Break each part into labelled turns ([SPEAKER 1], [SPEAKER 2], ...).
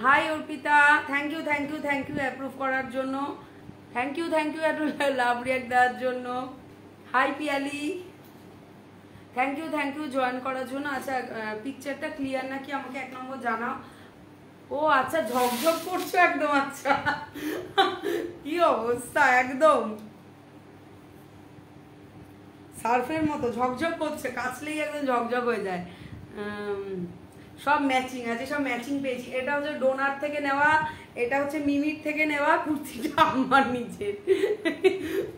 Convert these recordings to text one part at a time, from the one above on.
[SPEAKER 1] High Arpita, thank you approve করার জন্য, thank you একটু লাভ রিয়াক্ট দেওয়ার জন্য। Hi Piyali, thank you join করার জন্য। আচ্ছা, পিকচারটা ক্লিয়ার নাকি আমাকে এক নম্বর জানাও। ও আচ্ছা, ঝকঝক করছো একদম। আচ্ছা, কি অবস্থা, একদম সার্ফের মতো ঝকঝক করছে, কাচলেই একদম ঝকঝক হয়ে যায়। সব ম্যাচিং আছে, সব ম্যাচিং পেয়েছি। এটা হচ্ছে ডোনার থেকে নেওয়া, এটা হচ্ছে মিমির থেকে নেওয়া, কুর্তিটা আমার নিজের,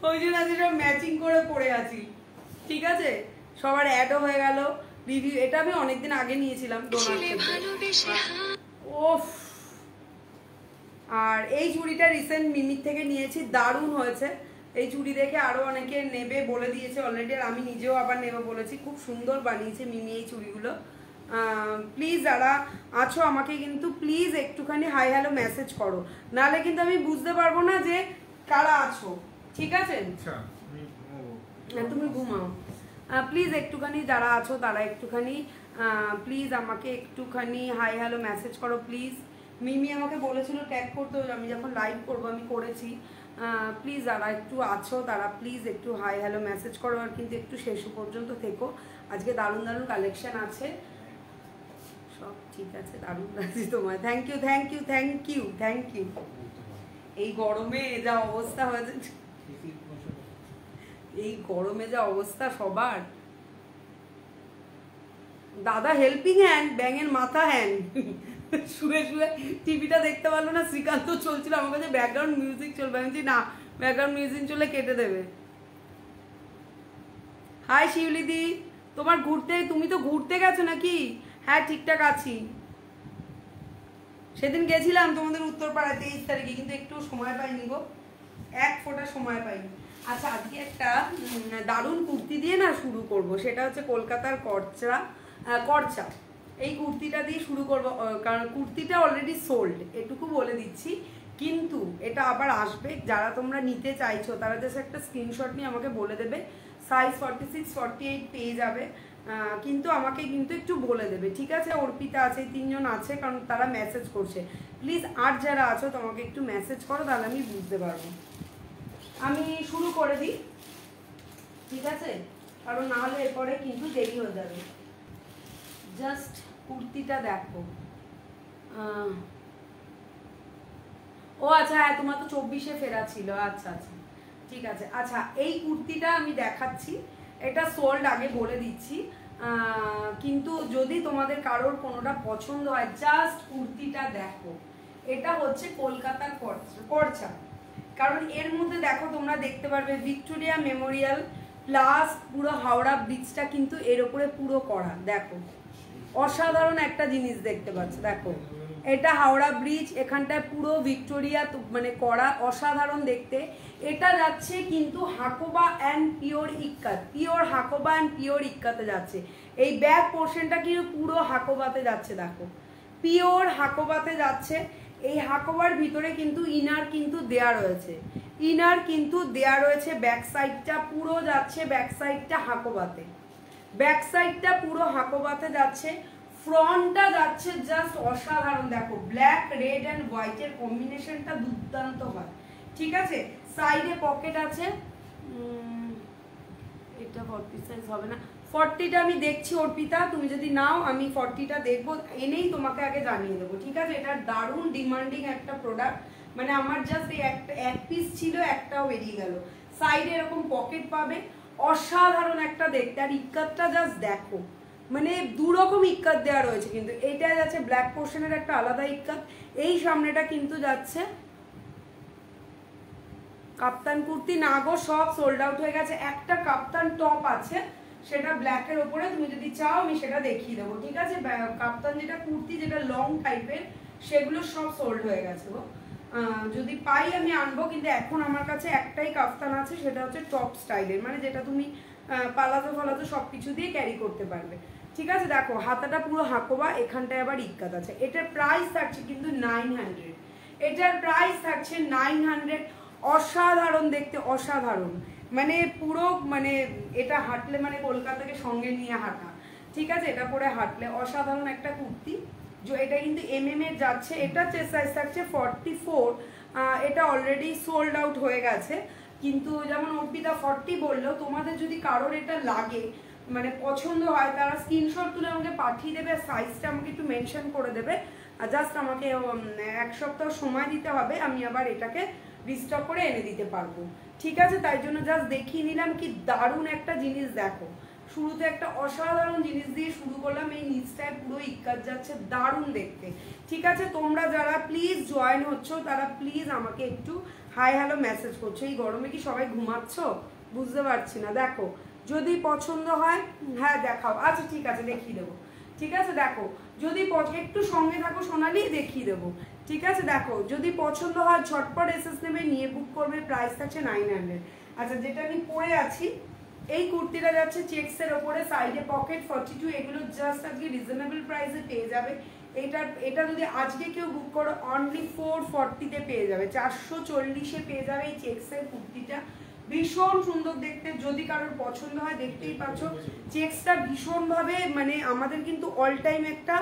[SPEAKER 1] ওই জন্য আজকে সব ম্যাচিং করে পরে আছি। ঠিক আছে, সবার অ্যাডও হয়ে গেল। রিভিউ এটা আমি অনেকদিন আগে নিয়েছিলাম ডোনার থেকে। ওফ, আর এই চুড়িটা রিসেন্ট মিমির থেকে নিয়েছি, দারুণ হয়েছে। এই চুড়ি দেখে আরো অনেকে নেবে বলে দিয়েছে অলরেডি, আর আমি নিজেও আবার নেবে বলেছি। খুব সুন্দর বানিয়েছে মিমি এই চুড়িগুলো। প্লিজ যারা আছো আমাকে কিন্তু প্লিজ একটুখানি হাই হ্যালো মেসেজ করো, নাহলে কিন্তু আমি বুঝতে পারবো না যে কারা আছো। ঠিক আছে, তুমি ঘুমাও। প্লিজ একটুখানি যারা আছো তারা একটুখানি প্লিজ আমাকে একটুখানি হাই হ্যালো মেসেজ করো প্লিজ। মিমি আমাকে বলেছিল ট্যাগ করতে, আমি যখন লাইভ করবো আমি করেছি। প্লিজ যারা একটু আছো তারা প্লিজ একটু হাই হ্যালো মেসেজ করো, আর কিন্তু একটু শেষ পর্যন্ত থেকো। আজকে দারুণ দারুণ কালেকশন আছে, সব ঠিক আছে। দারুণ লাগছে তোমায়, থ্যাংক ইউ। এই গরমে যা অবস্থা হয়েছে, এই গরমে যা অবস্থা সবার। দাদা হেল্পিং হ্যান্ড, ব্যাঙের মাথা হ্যান্ড, শুয়ে শুয়ে টিভিটা দেখতে পারলো না। শ্রীকান্ত চলছিল, আমার কাছে ব্যাকগ্রাউন্ড মিউজিক চলবে, আমি বলছি না ব্যাকগ্রাউন্ড মিউজিক চলে কেটে দেবে। হাই শিউলিদি, তোমার তুমি তো ঘুরতে গেছো নাকি? হ্যাঁ ঠিকঠাক আছি, সেদিন গেছিলাম তোমাদের উত্তরপাড়ায় 23 তারিখে, কিন্তু একটু সময় পাইনি গো, এক ফোঁটা সময় পাইনি। আচ্ছা, আজকে একটা দারুণ কুর্তি দিয়ে না শুরু করব, সেটা হচ্ছে কলকাতার করচা। এই কুর্তিটা দিয়ে শুরু করব, কারণ কুর্তিটা অলরেডি সোল্ড, এটুকু বলে দিচ্ছি। কিন্তু এটা আবার আসবে, যারা তোমরা নিতে চাইছো তারা জাস্ট একটা স্ক্রিনশট নিয়ে আমাকে বলে দেবে, সাইজ 46 48 পেয়ে যাবে। কিন্তু আমাকে কিন্তু একটু বলে দেবে, ঠিক আছে? অর্পিতা আছে, 3 জন আছে, কারণ তারা মেসেজ করছে। প্লিজ আর যারা আছো তোমাকে একটু মেসেজ করো, তাহলে আমি বুঝতে পারবো। আমি শুরু করে দিই, ঠিক আছে? কারণ না হলে এরপরে কিন্তু দেরি হয়ে যাবে। জাস্ট কুর্তিটা দেখো। ও আচ্ছা, হ্যাঁ তোমার তো 24-এ ফেরা ছিল। আচ্ছা আচ্ছা, ঠিক আছে। আচ্ছা, এই কুর্তিটা আমি দেখাচ্ছি, এটা সোল্ড, আগে বলে দিচ্ছি। কিন্তু যদি তোমাদের কারোর কোনোটা পছন্দ হয়, জাস্ট কুর্তিটা দেখো। এটা হচ্ছে কলকাতার করচা, কারণ এর মধ্যে দেখো তোমরা দেখতে পারবে ভিক্টোরিয়া মেমোরিয়াল প্লাস পুরো হাওড়া ব্রিজটা কিন্তু এর উপরে পুরো করা। দেখো অসাধারণ একটা জিনিস দেখতে পাচ্ছ, দেখো এটা হাওড়া ব্রিজ, এখানটায় পুরো ভিক্টোরিয়া মানে করা, অসাধারণ দেখতে। এটা যাচ্ছে কিন্তু Hakoba and pure ikat, pure Hakoba and pure ইক্কাতে যাচ্ছে। এই ব্যাক পোর্শনটা কিন্তু পুরো হাকোবাতে যাচ্ছে, দেখো পিওর হাকোবাতে যাচ্ছে। এই হাকোবার ভিতরে কিন্তু ইনার কিন্তু দেয়া রয়েছে, ব্যাক সাইডটা পুরো যাচ্ছে, ব্যাক সাইডটা হাকোবাতে, ব্যাক সাইডটা পুরো হাকোবাতে যাচ্ছে। ফ্রন্টটা যাচ্ছে জাস্ট অসাধারণ, দেখো ব্ল্যাক রেড অ্যান্ড হোয়াইটের কম্বিনেশনটা দুর্দান্ত হয়, ঠিক আছে? সাইডে পকেট আছে, এটা 40 সাইজ হবে না, 40টা আমি দেখছি অর্পিতা, তুমি যদি নাও আমি 40টা দেখবো, এনেই তোমাকে আগে জানিয়ে দেবো, ঠিক আছে? এটা দারুণ ডিমান্ডিং একটা প্রোডাক্ট, মানে আমার জাস্ট এই এক পিস ছিল, একটাও বেরিয়ে গেল। সাইডে এরকম পকেট পাবে, অসাধারণ একটা দেখতে। আর ইক্কাতটা জাস্ট দেখো, মানে দুরকম ইক্কাত দেওয়া রয়েছে, কিন্তু এইটা যাচ্ছে ব্ল্যাক পোর্শনের একটা আলাদা ইক্কাত, এই সামনেটা কিন্তু যাচ্ছে কাপ্তান কুর্তি। না গো, সব সোল্ড আউট হয়ে গেছে। একটা কাপ্তান টপ আছে, সেটা ব্ল্যাকের ওপরে, তুমি যদি চাও আমি সেটা দেখিয়ে দেবো, ঠিক আছে? কাপ্তান যেটা কুর্তি, যেটা লং টাইপের, সেগুলো সব সোল্ড হয়ে গেছে গো। যদি পাই আমি আনবো, কিন্তু এখন আমার কাছে একটাই কাফতান আছে, সেটা হচ্ছে টপ স্টাইলের, মানে যেটা তুমি পালাজো ফালাজো সব কিছু দিয়ে ক্যারি করতে পারবে, ঠিক আছে? দেখো হাতাটা পুরো হাকোবা, এখানটায় আবার ইক্কাত আছে। এটার প্রাইস থাকছে কিন্তু 900, এটার প্রাইস থাকছে 900। অসাধারণ দেখতে, অসাধারণ, মানে পুরো মানে এটা হাঁটলে মানে কলকাতাকে সঙ্গে নিয়ে হাঁটা, ঠিক আছে? এটা পরে হাঁটলে অসাধারণ একটা কুর্তি। এটা কিন্তু এমএম এর যাচ্ছে, এটা চেস্ট সাইজ থাকছে 44। এটা অলরেডি সোল্ড আউট হয়ে গেছে, কিন্তু যেমন অর্পিতা 40 বললো, তোমাদের যদি কারোর এটা লাগে মানে পছন্দ হয় তারা স্ক্রিনশট তুলে আমাকে পাঠিয়ে দেবে, সাইজটা আমাকে একটু মেনশন করে দেবে, আর জাস্ট আমাকে 1 সপ্তাহ সময় দিতে হবে, আমি আবার এটাকে রিস্টক করে এনে দিতে পারবো। ঠিক আছে, তাই জন্য জাস্ট দেখিয়ে নিলাম কি দারুণ একটা জিনিস। দেখো শুরুতে একটা অসাধারণ জিনিস দিয়ে শুরু করলাম, এই নিচটায় পুরো ইক্কাত যাচ্ছে, দারুণ দেখতে। ঠিক আছে, তোমরা যারা প্লিজ জয়েন হচ্ছ তারা প্লিজ আমাকে একটু হাই হ্যালো মেসেজ করছো। এই গরমে কি সবাই ঘুমাচ্ছ বুঝতে পারছি না। দেখো যদি পছন্দ হয়, হ্যাঁ দেখাও, আচ্ছা ঠিক আছে দেখিয়ে দেবো। ঠিক আছে, দেখো যদি একটু সঙ্গে থাকো সোনালি, দেখিয়ে দেবো। ঠিক আছে, দেখো যদি পছন্দ হয় ঝটপট এসএস নেবে, নিয়ে বুক করবে, প্রাইস থাকছে 900। আচ্ছা, যেটা আমি পরে আছি এই কুর্তিটা যাচ্ছে চেক্সের ওপরে, সাইডে পকেট 42, এগুলো জাস্ট আজকে রিজনেবল প্রাইসে পেয়ে যাবে। এটা যদি আজকে কেউ বুক করো অনলি 440-তে পেয়ে যাবে, 440-এ পেয়ে যাবে এই চেক্সের কুর্তিটা। ভীষণ সুন্দর দেখতে, যদি কারোর পছন্দ হয় দেখতেই পাচ্ছ চেক্সটা ভীষণভাবে, মানে আমাদের কিন্তু অল টাইম একটা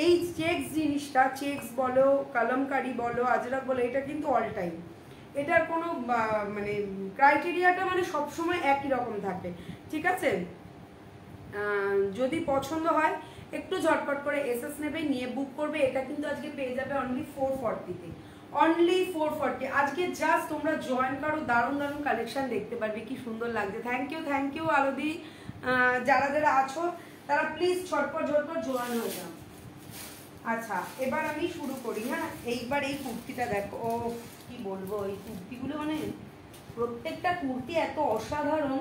[SPEAKER 1] এই চেক্স জিনিসটা, চেক্স বলো কলমকারি বলো আজরাক বলো, এটা কিন্তু অল টাইম, এটার কোনো মানে ক্রাইটেরিয়াটা মানে সবসময় একই রকম থাকে। ঠিক আছে, যদি পছন্দ হয় একটু ঝটপট করে এসএস নেবে, নিয়ে বুক করবে। এটা কিন্তু আজকে পেয়ে যাবে অনলি 440-তে, অনলি 440। আজকে জাস্ট তোমরা জয়েন করো, দারুণ দারুণ কালেকশন দেখতে পারবে, কি সুন্দর লাগছে। থ্যাংক ইউ আলদি, যারা যারা আছো তারা প্লিজ ঝটপট জয়েন হয়ে যাও। আচ্ছা, এবার আমি শুরু করি। হ্যাঁ, এইবার এই কুর্তিটা দেখো, ও কি বলবো, এই কুর্তিগুলো মানে প্রত্যেকটা কুর্তি এত অসাধারণ।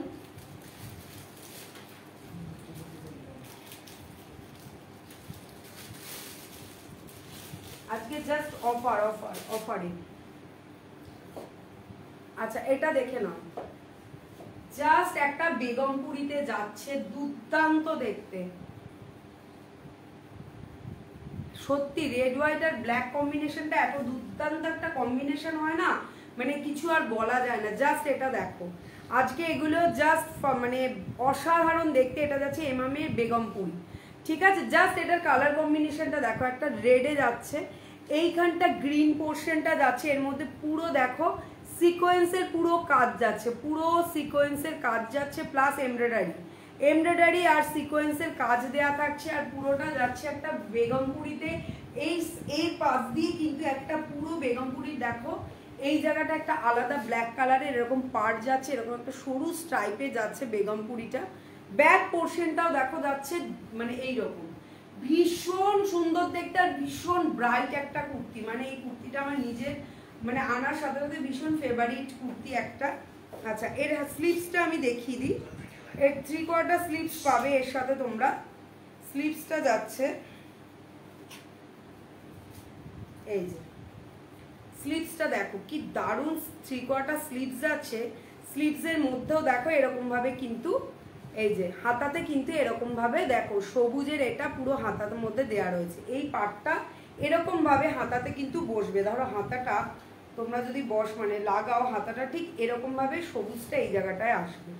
[SPEAKER 1] আজকে জাস্ট অফারে। আচ্ছা, এটা দেখে নাও, জাস্ট একটা বেগমপুরিতে যাচ্ছে, দুর্দান্ত দেখতে। সত্যি রেড হোয়াইট আর ব্ল্যাক কম্বিনেশনটা এত দুর্দান্ত একটা কম্বিনেশন হয় না, মানে কিছু আর বলা যায় না। জাস্ট এটা দেখো, আজকে এগুলো জাস্ট মানে অসাধারণ দেখতে। এটা যাচ্ছে এমামের বেগমপুরি। ঠিক আছে, জাস্ট এটার কালার কম্বিনেশনটা দেখো, একটা রেডে যাচ্ছে, এইখানটা গ্রিন পোর্শনটা যাচ্ছে, এর মধ্যে পুরো দেখো সিকোয়েন্সের পুরো কাজ যাচ্ছে, পুরো সিকোয়েন্সের কাজ যাচ্ছে, প্লাস এমব্রয়ডারি আর সিকোয়েন্সের কাজ দেয়া থাকছে, আর পুরোটা যাচ্ছে একটা বেগমপুরিতে। এই পাশ দিয়ে কিন্তু একটা পুরো বেগমপুরি দেখো, এই জায়গাটা একটা আলাদা ব্ল্যাক কালারের এরকম পার্ট যাচ্ছে, এরকম একটা সরু স্ট্রাইপে যাচ্ছে বেগমপুরিটা। ব্যাক পোর্শনটাও দেখো যাচ্ছে মানে এইরকম, ভীষণ সুন্দর দেখতে আর ভীষণ ব্রাইট একটা কুর্তি। মানে এই কুর্তিটা আমার নিজের মানে আনার সাথে সাথে ভীষণ ফেভারিট কুর্তি একটা। আচ্ছা, এর স্লিভসটা আমি দেখিয়ে দিই, এর 3/4 স্লিভস পাবে এর সাথে তোমরা। স্লিভসটা যাচ্ছে এই যে, স্লিভসটা দেখো কি দারুণ 3/4 স্লিভস আছে। স্লিভসের মধ্যেও দেখো এরকম ভাবে কিন্তু এই যে হাতাতে কিন্তু এরকম ভাবে দেখো সবুজের এটা পুরো হাতার মধ্যে দেয়া রয়েছে। এই পার্টটা এরকম ভাবে হাতাতে কিন্তু বসবে, ধরো হাতাটা তোমরা যদি মানে লাগাও, হাতাটা ঠিক এরকম ভাবে সবুজটা এই জায়গাটায় আসবে,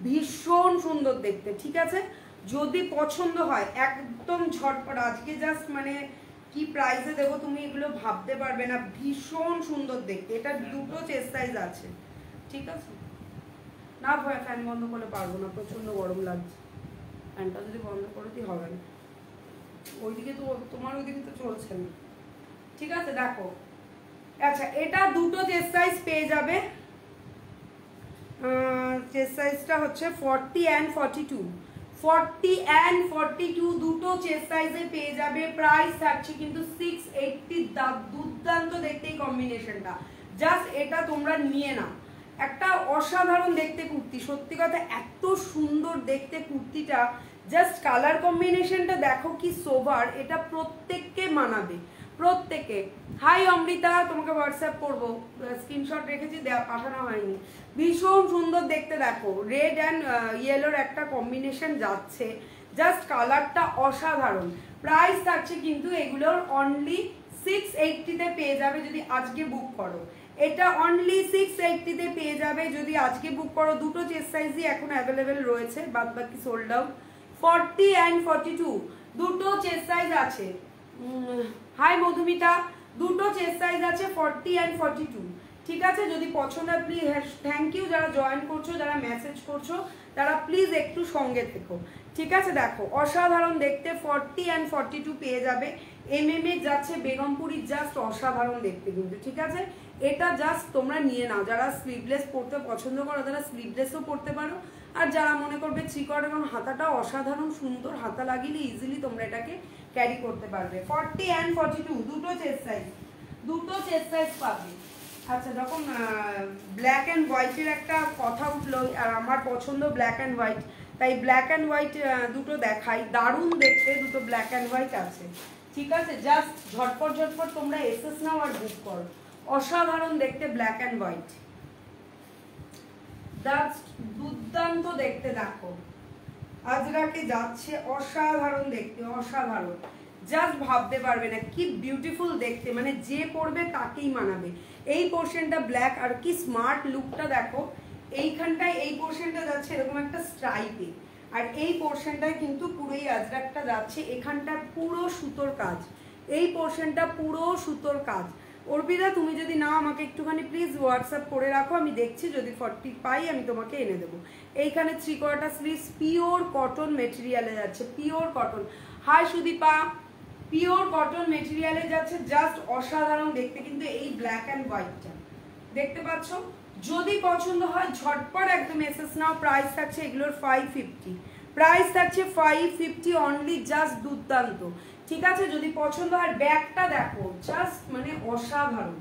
[SPEAKER 1] ভীষণ সুন্দর দেখতে। ঠিক আছে, যদি পছন্দ হয় একদম ঝটপট, আজকে জাস্ট মানে কি প্রাইসে দেবো তুমি এগুলো ভাবতে পারবে না, ভীষণ সুন্দর দেখতে। এটা দুটো চেস্ট সাইজ আছে। ঠিক আছে, না ভয় ফ্যান বন্ধ করলে পারবো না, প্রচন্ড গরম লাগছে, ফ্যানটা যদি বন্ধ করে দিই হবে না, ওইদিকে তো তোমার ওইদিকে তো চলছে না। ঠিক আছে, দেখো আচ্ছা, এটা দুটো চেস্ট সাইজ পেয়ে যাবে। চেস্ট সাইজটা হচ্ছে 40 and 42, 40 and 42 দুটো চেস্ট সাইজে পেয়ে যাবে। প্রাইস থাকছে কিন্তু 680। দুর্দান্ত দেখতে এই কম্বিনেশনটা, জাস্ট এটা তোমরা নিয়ে নাও। একটা অসাধারণ দেখতে কুর্তি, সত্যি কথা এত সুন্দর দেখতে কুর্তিটা। জাস্ট কালার কম্বিনেশনটা দেখো কি সোভার, এটা প্রত্যেককে মানাবে, প্রত্যেকে। হাই অমৃতা, তোমাকে হোয়াটসঅ্যাপ করবো, স্ক্রিনশট রেখেছি, পাঠানো হয়নি। ভীষণ সুন্দর দেখতে, দেখো রেড অ্যান্ড ইয়েলোর একটা কম্বিনেশন যাচ্ছে, জাস্ট কালারটা অসাধারণ। প্রাইস থাকছে কিন্তু এগুলোর অনলি 680-তে পেয়ে যাবে যদি আজকে বুক করো। এটা অনলি 680-তে পেয়ে যাবে যদি আজকে বুক করো। দুটো চেস্ট সাইজই এখন অ্যাভেলেবেল রয়েছে, বাদ বাকি সোল্ড আউট। 40 and 42 দুটো চেস্ট সাইজ আছে। হাই মধুমিতা, দুটো চেস্ট সাইজ আছে 40 and 42, ঠিক আছে? যদি পছন্দ হয় প্লিজ, থ্যাংক ইউ যারা জয়েন করছো, যারা মেসেজ করছো তারা প্লিজ একটু সঙ্গে থেকো, ঠিক আছে? দেখো অসাধারণ দেখতে, 40 and 42 পেয়ে যাবে। এমএম এ যাচ্ছে বেগমপুরি, জাস্ট অসাধারণ দেখতে কিন্তু, ঠিক আছে? এটা জাস্ট তোমরা নিয়ে নাও, যারা স্লিভলেস পরতে পছন্দ করো তারা স্লিভলেসও পরতে পারো, আর যারা মনে করবে থ্রি-কোয়ার্টার, এবং হাতাটা অসাধারণ সুন্দর, হাতা লাগিয়ে ইজিলি তোমরা এটাকে ক্যারি করতে পারবে। 40 and 42 দুটো চেস্ট সাইজ, দুটো চেস্ট সাইজ পাবে। আচ্ছা, যখন ব্ল্যাক অ্যান্ড হোয়াইটের একটা কথা উঠলো, আর আমার পছন্দ ব্ল্যাক অ্যান্ড হোয়াইট, তাই ব্ল্যাক অ্যান্ড হোয়াইট দুটো দেখাই। দারুণ দেখতে দুটো ব্ল্যাক অ্যান্ড হোয়াইট আছে, ঠিক আছে? জাস্ট ঝটপট ঝটপট তোমরা এসএস নাও আর বুক করো। অসাধারণ দেখতে ব্ল্যাক অ্যান্ড হোয়াইট, জাস্ট দুর্দান্ত দেখতে। দেখো আজরাকে যাচ্ছে, অসাধারণ দেখতে, অসাধারণ, জাস্ট ভাবতে পারবে না কি বিউটিফুল দেখতে, মানে যে পরবে তাকেই মানাবে। এই পোর্শনটা ব্ল্যাক, আর কি স্মার্ট লুকটা দেখো। এইখানটায় এই পোর্শনটা যাচ্ছে এরকম একটা স্ট্রাইপে, আর এই পোর্শনটায় কিন্তু পুরোই আজরাকটা যাচ্ছে, এখানটা পুরো সুতোর কাজ, এই পোর্শনটা পুরো সুতোর কাজ। অর্পিতা তুমি যদি নাও আমাকে একটুখানি প্লিজ হোয়াটসঅ্যাপ করে রাখো, আমি দেখছি যদি 40 পাই আমি তোমাকে এনে দেবো। এইখানে থ্রি-কোয়ার্টার স্লিভস, পিওর কটন মেটেরিয়ালে যাচ্ছে, pure cotton. Hi Sudipa, pure cotton মেটেরিয়ালে যাচ্ছে, জাস্ট অসাধারণ দেখতে কিন্তু এই ব্ল্যাক অ্যান্ড হোয়াইটটা, দেখতে পাচ্ছ? যদি পছন্দ হয় ঝটপট একদম এসএস নাও। প্রাইস থাকছে এগুলোর 550, প্রাইস থাকছে 550 অনলি, জাস্ট দুর্দান্ত, ঠিক আছে? যদি পছন্দ হয়, ব্যাগটা দেখো জাস্ট মানে অসাধারণ।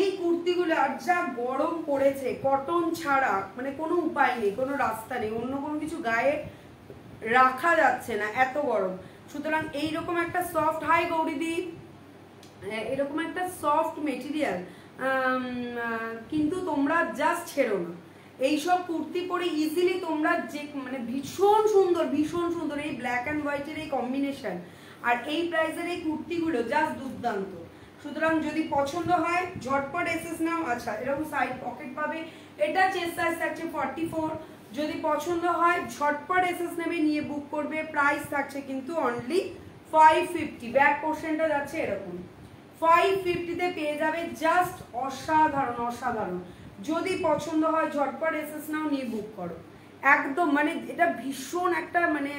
[SPEAKER 1] এই কুর্তিগুলো আর যা গরম পড়েছে, কটন ছাড়া মানে কোনো উপায় নেই, কোনো রাস্তা নেই, অন্য কোনো কিছু গায়ে রাখা যাচ্ছে না, এত গরম। সুতরাং এইরকম একটা সফট, হাই গৌরীদি, এরকম একটা সফট মেটেরিয়াল কিন্তু তোমরা জাস্ট ছেড়ো না। এইসব কুর্তি পরে ইজিলি তোমরা যে মানে ভীষণ সুন্দর, ভীষণ সুন্দর এই ব্ল্যাক অ্যান্ড হোয়াইটের এই কম্বিনেশন, আর এই প্রাইসের এই কুর্তিগুলো জাস্ট দুর্দান্ত। সুতরাং যদি পছন্দ হয় ঝটপট এসএস নাও। আচ্ছা, এরকম সাইড পকেট পাবে, এটা চেস্ট সাইজ থাকছে 44, যদি পছন্দ হয় ঝটপট এসএস নেবে, নিয়ে বুক করবে। প্রাইস থাকছে কিন্তু অনলি 550, ব্যাক পোর্শনটা যাচ্ছে এরকম, 550-তে পেয়ে যাবে, জাস্ট অসাধারণ, অসাধারণ। যদি পছন্দ হয় ঝটপট এসএস নাও, নিয়ে বুক করো। একদম মানে এটা ভীষণ একটা মানে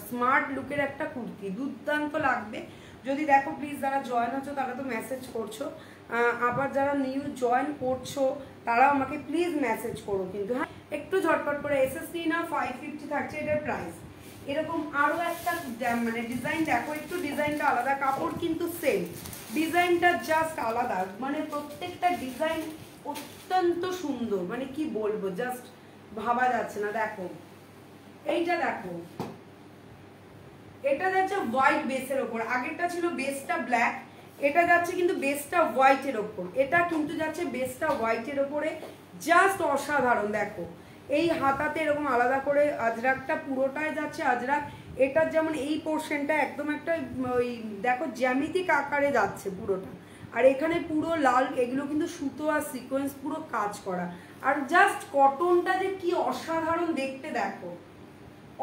[SPEAKER 1] স্মার্ট লুকের একটা কুর্তি, দুর্দান্ত লাগবে। যদি দেখো প্লিজ, যারা জয়েন হচ্ছো তারা তো মেসেজ করছো, আবার যারা নিউ জয়েন করছো তারা আমাকে প্লিজ মেসেজ করো কিন্তু, হ্যাঁ একটু ঝটপট করে এসএস নিয়ে না। 550 থাকছে এটার প্রাইস। এরকম আরো একটা মানে ডিজাইন দেখো, একটু ডিজাইনটা আলাদা, কাপড় কিন্তু সেম, ডিজাইনটা জাস্ট আলাদা, মানে প্রত্যেকটা ডিজাইন অত্যন্ত সুন্দর, মানে কি বলবো, জাস্ট ভাবা যাচ্ছে না। দেখো এইটা, দেখো এটা যাচ্ছে হোয়াইট বেসের ওপর, আগেরটা ছিল বেসটা ব্ল্যাক, এটা যাচ্ছে কিন্তু বেসটা হোয়াইটের ওপর, এটা কিন্তু যাচ্ছে বেসটা হোয়াইটের ওপরে, জাস্ট অসাধারণ। দেখো এই হাতাতে এরকম আলাদা করে আজরাকটা পুরোটাই যাচ্ছে আজরাক, এটার যেমন এই পোর্শনটা একদম একটা ওই দেখো জ্যামিতিক আকারে যাচ্ছে পুরোটা, আর এখানে পুরো লাল, এগুলো কিন্তু সুতো আর সিকোয়েন্স পুরো কাজ করা, আর জাস্ট কটনটা যে কি অসাধারণ দেখতে, দেখো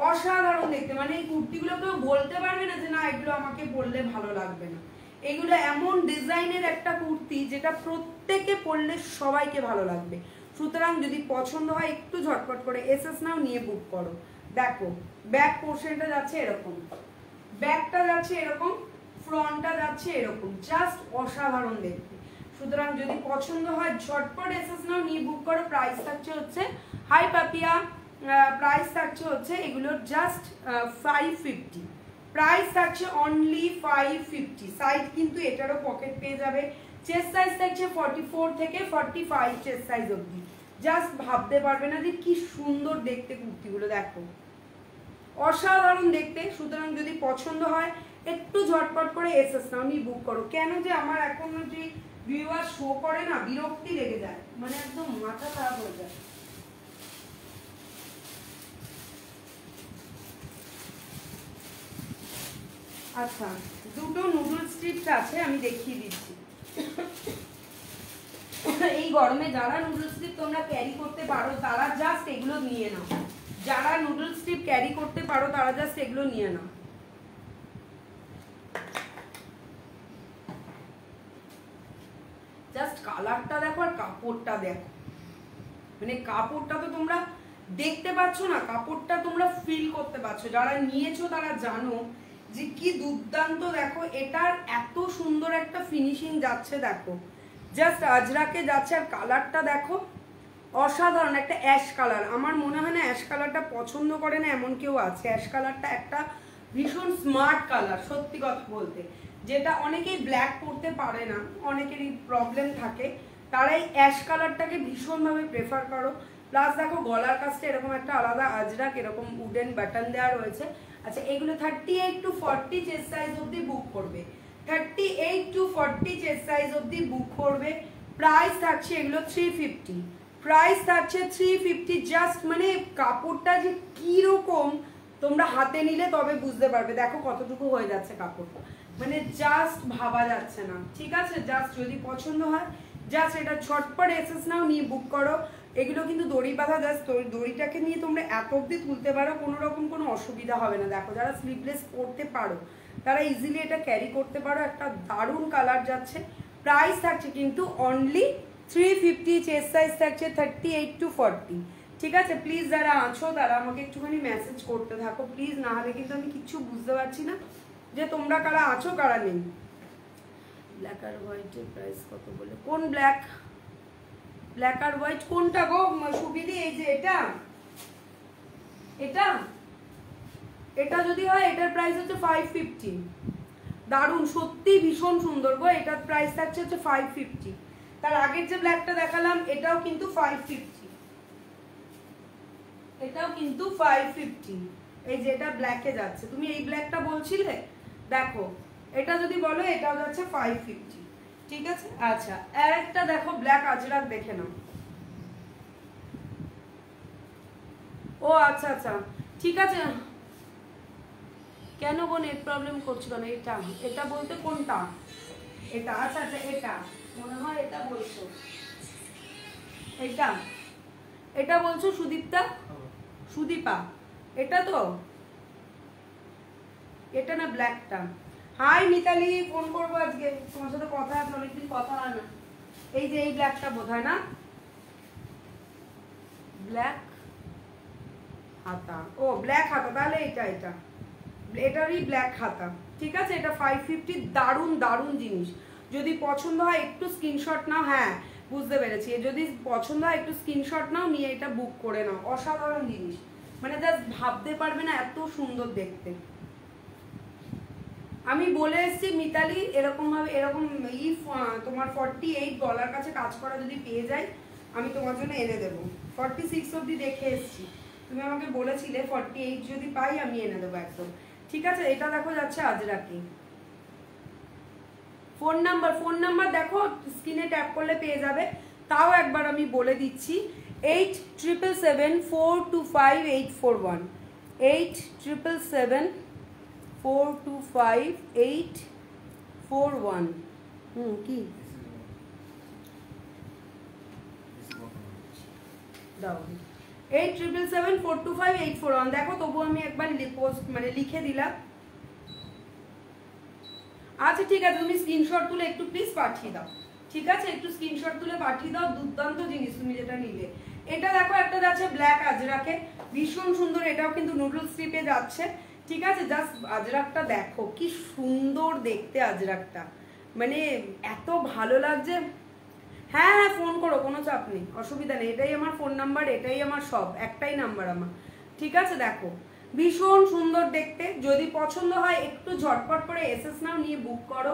[SPEAKER 1] অসাধারণ দেখতে, মানে এই কুর্তিগুলো কেউ বলতে পারবে না যে না এগুলো আমাকে পরলে ভালো লাগবে না। এগুলো এমন ডিজাইনের একটা কুর্তি যেটা প্রত্যেকে পরলে সবাইকে ভালো লাগবে। সুতরাং যদি পছন্দ হয় একটু ঝটপট করে এসএস নাও, নিয়ে বুক করো। দেখো ব্যাক পোর্শনটা যাচ্ছে এরকম, ব্যাকটা যাচ্ছে এরকম, ফ্রন্টটা যাচ্ছে এরকম, জাস্ট অসাধারণ দেখতে। সুতরাং যদি পছন্দ হয় ঝটপট এসএস নাও, নিয়ে বুক করো। প্রাইস থাকছে হচ্ছে, হাই পাপিয়া, প্রাইস থাকছে হচ্ছে এগুলোর জাস্ট 550, প্রাইস থাকছে অনলি 550। সাইজ কিন্তু এটারও পকেট পেয়ে যাবে। চেস্ট সাইজ থাকছে 44 থেকে 45 চেস্ট সাইজ অবধি, জাস্ট ভাবতে পারবে না যে কি সুন্দর দেখতে কুর্তিগুলো, দেখো অসাধারণ দেখতে। সুতরাং যদি পছন্দ হয় একটু ঝটপট করে এসএস নাও, নিয়ে বুক করো। কেন যে আমার এখন যে ভিউয়ার শো করে না, বিরক্তি লেগে যায়, মানে একদম মাথা খারাপ হয়ে যায়। আচ্ছা, দুটো নুডল স্ট্রিপস আছে, আমি দেখিয়ে দিচ্ছি। এই গরমে যারা নুডল স্ট্রিপ তোমরা ক্যারি করতে পারো তারা জাস্ট এগুলো নিয়ে নাও, যারা নুডল স্ট্রিপ ক্যারি করতে পারো তারা জাস্ট এগুলো নিয়ে নাও। জাস্ট কালারটা দেখো আর কাপড়টা দেখো, মানে কাপড়টা তো তোমরা দেখতে পাচ্ছ না, কাপড়টা তোমরা ফিল করতে পারছো, যারা নিয়েছো তারা জানো যে কি দুর্দান্ত। দেখো এটার এত সুন্দর একটা ফিনিশিং যাচ্ছে, দেখো জাস্ট আজরাকে যাচ্ছে। আর কালারটা দেখো অসাধারণ, একটা অ্যাশ কালার। আমার মনে হয় না অ্যাশ কালারটা পছন্দ করে না এমন কেউ আছে। অ্যাশ কালারটা একটা ভীষণ স্মার্ট কালার, সত্যি কথা বলতে, যেটা অনেকেই ব্ল্যাক পরতে পারে না, অনেকেরই প্রবলেম থাকে, তারাই অ্যাশ কালারটাকে ভীষণভাবে প্রেফার করো। প্লাস দেখো গলার কাছটা এরকম একটা আলাদা আজরাক এরকম উডেন বাটন দেওয়া রয়েছে। আচ্ছা এগুলো 38 to 40 চেস্ট সাইজ অবধি বুক করবে, 38 to 40 চেস্ট সাইজ অবধি বুক করবে। প্রাইস থাকছে এগুলো 350, প্রাইস থাকছে 350। জাস্ট মানে কাপড়টা যে কিরকম তোমরা হাতে নিলে তবে বুঝতে পারবে। দেখো কতটুকু হয়ে যাচ্ছে কাপড়টা, মানে জাস্ট ভাবা যাচ্ছে না। ঠিক আছে, জাস্ট যদি পছন্দ হয় জাস্ট এটা ঝটপট এসএস নাও, নিয়ে বুক করো। এগুলো কিন্তু দড়ি বাঁধা, জাস্ট দড়িটাকে নিয়ে তোমরা এত অবধি তুলতে পারো, কোনো রকম কোনো অসুবিধা হবে না। দেখো যারা স্লিভলেস পরতে পারো তারা ইজিলি এটা ক্যারি করতে পারো। একটা দারুণ কালার যাচ্ছে। প্রাইস থাকছে কিন্তু অনলি 350, চেস্ট সাইজ থাকছে 38 to 40। ঠিক আছে, প্লিজ যারা আছো তারা আমাকে একটুখানি মেসেজ করতে থাকো প্লিজ, না হলে কিন্তু আমি কিচ্ছু বুঝতে পারছি না যে তোমরা কারা আছো কারা নেই। ব্ল্যাক আর হোয়াইটের প্রাইস কত বলে? কোন ব্ল্যাক? ব্ল্যাক আর হোয়াইট কোনটা গো সুবিধি? এই যে এটা, এটা এটা যদি হয় এটার প্রাইস হচ্ছে 550। দারুণ, সত্যি ভীষণ সুন্দর গো। এটার প্রাইস থাকছে হচ্ছে 550। তার আগের যে ব্ল্যাকটা দেখালাম এটাও কিন্তু 550, এটাও কিন্তু 550। এই যে এটা ব্ল্যাকে যাচ্ছে, তুমি এই ব্ল্যাকটা বলছিলে, দেখো এটা যদি বলো এটাও যাচ্ছে 550। ঠিক আছে, আচ্ছা আর একটা দেখো ব্ল্যাক আজরাক দেখে নাও। ও আচ্ছা আচ্ছা ঠিক আছে। কেন গো নেট প্রবলেম করছিল না? এটা এটা বলতে কোনটা? এটা আচ্ছা আচ্ছা, এটা মনে হয় এটা বলছো, এটা এটা বলছো সুদীপ্তা, সুদীপা, এটা তো, এটা না ব্ল্যাকটা? হাই মিতালি, ফোন করবো আজকে, তোমার সাথে কথা আছে, অনেকদিন কথা হয় না। এই যে এই ব্ল্যাকটা বোধ হয় না, ব্ল্যাক হাতা, ও ব্ল্যাক হাতা, তাহলে এটা এটা এটারই ব্ল্যাক হাতা। ঠিক আছে, এটা 550। দারুণ দারুণ জিনিস, যদি পছন্দ হয় একটু স্ক্রিনশট নাও। হ্যাঁ বুঝতে পেরেছি, যদি পছন্দ হয় একটু স্ক্রিনশট নাও, নিয়ে এটা বুক করে নাও। অসাধারণ জিনিস, মানে জাস্ট ভাবতে পারবে না এত সুন্দর দেখতে। আমি বলে এসেছি মিতালি, এরকম ভাবে এরকম তোমার 48 গলার কাছে কাজ করা যদি পেয়ে যাই আমি তোমার জন্য এনে দেবো। 46 অবধি দেখে এসেছি, তুমি আমাকে বলেছিলে 48 যদি পাই আমি এনে দেবো একদম। ঠিক আছে, এটা দেখো যাচ্ছে আজরাকি। ফোন নাম্বার দেখো স্ক্রিনে ট্যাপ করলে পেয়ে যাবে। তাও একবার আমি বলে দিচ্ছি, 8777425841, 8777425841। কি দাও, 8777425841। দেখো তবু আমি একবার পোস্ট মানে লিখে দিলাম। আচ্ছা ঠিক আছে, তুমি স্ক্রিনশট তুলে একটু প্লিজ পাঠিয়ে দাও। ঠিক আছে, একটু স্ক্রিনশট তুলে পাঠিয়ে দাও। দুর্দান্ত জিনিস তুমি যেটা নিলে। এটা দেখো একটা যাচ্ছে ব্ল্যাক আজরাকে, ভীষণ সুন্দর, এটাও কিন্তু নুডল স্ট্রিপে যাচ্ছে। ঠিক আছে, জাস্ট আজরাকটা দেখো কি সুন্দর দেখতে আজরাকটা, মানে এত ভালো লাগছে। হ্যাঁ হ্যাঁ ফোন করো, কোনো চাপ নেই, অসুবিধা নেই। এটাই আমার ফোন নাম্বার, এটাই আমার সব, একটাই নাম্বার আমার। ঠিক আছে, দেখো ভীষণ সুন্দর দেখতে। যদি পছন্দ হয় একটু ঝটপট করে এসএস নাও, নিয়ে বুক করো।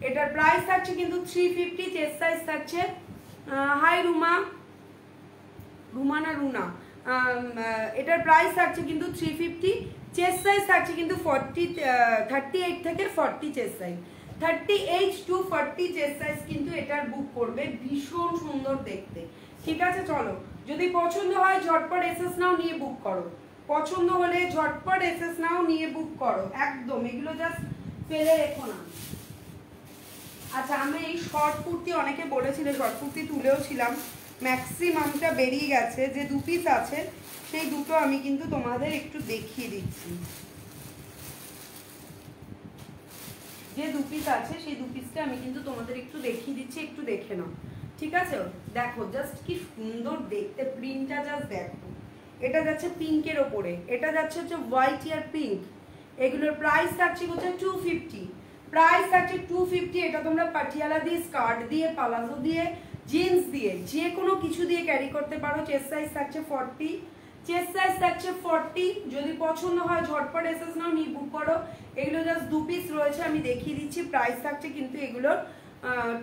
[SPEAKER 1] এটার প্রাইস থাকছে কিন্তু 350, চেস্ট সাইজ থাকছে, হাই রুমা, রুমা না রুনা, এটার প্রাইস থাকছে কিন্তু 350, চেস্ট সাইজ থাকছে কিন্তু 38 থেকে 40 chest size, 38 to 40 chest size কিন্তু এটার বুক করবে। ভীষণ সুন্দর দেখতে। ঠিক আছে, চলো যদি পছন্দ হয় ঝটপট এসএস নাও, নিয়ে বুক করো। পছন্দ হলে ঝটপট এসএস নাও, নিয়ে বুক করো একদম, এগুলো জাস্ট ফেলে রেখো না। আচ্ছা আমি এই শর্ট কুর্তি, অনেকে বলেছিল শর্ট কুর্তি তুলেও ছিলাম, ম্যাক্সিমামটা বেরিয়ে গেছে। যে 2 পিস আছে সেই দুটো আমি কিন্তু তোমাদের একটু দেখিয়ে দিচ্ছি। যে 2 পিস আছে সেই 2 পিসটা আমি কিন্তু তোমাদের একটু দেখিয়ে দিচ্ছি, একটু দেখে নাও, ঠিক আছে? দেখো জাস্ট কি সুন্দর দেখতে, প্রিন্টটা জাস্ট দেখো। এটা যাচ্ছে পিঙ্কের ওপরে, এটা যাচ্ছে হচ্ছে হোয়াইট আর পিঙ্ক। এগুলোর প্রাইস থাকছে হচ্ছে 250, প্রাইস থাকছে 250। এটা তোমরা পাটিয়ালা দিয়ে, স্কার্ট দিয়ে, পালাজো দিয়ে, জিন্স দিয়ে, যে কোনো কিছু দিয়ে ক্যারি করতে পারো। চেস্ট সাইজ থাকছে 40, চেস্ট সাইজ থাকছে 40। যদি পছন্দ হয় ঝটপট এসএস নাও, নিয়ে বুক করো। এগুলো জাস্ট 2 পিস রয়েছে, আমি দেখিয়ে দিচ্ছি। প্রাইস থাকছে কিন্তু এগুলোর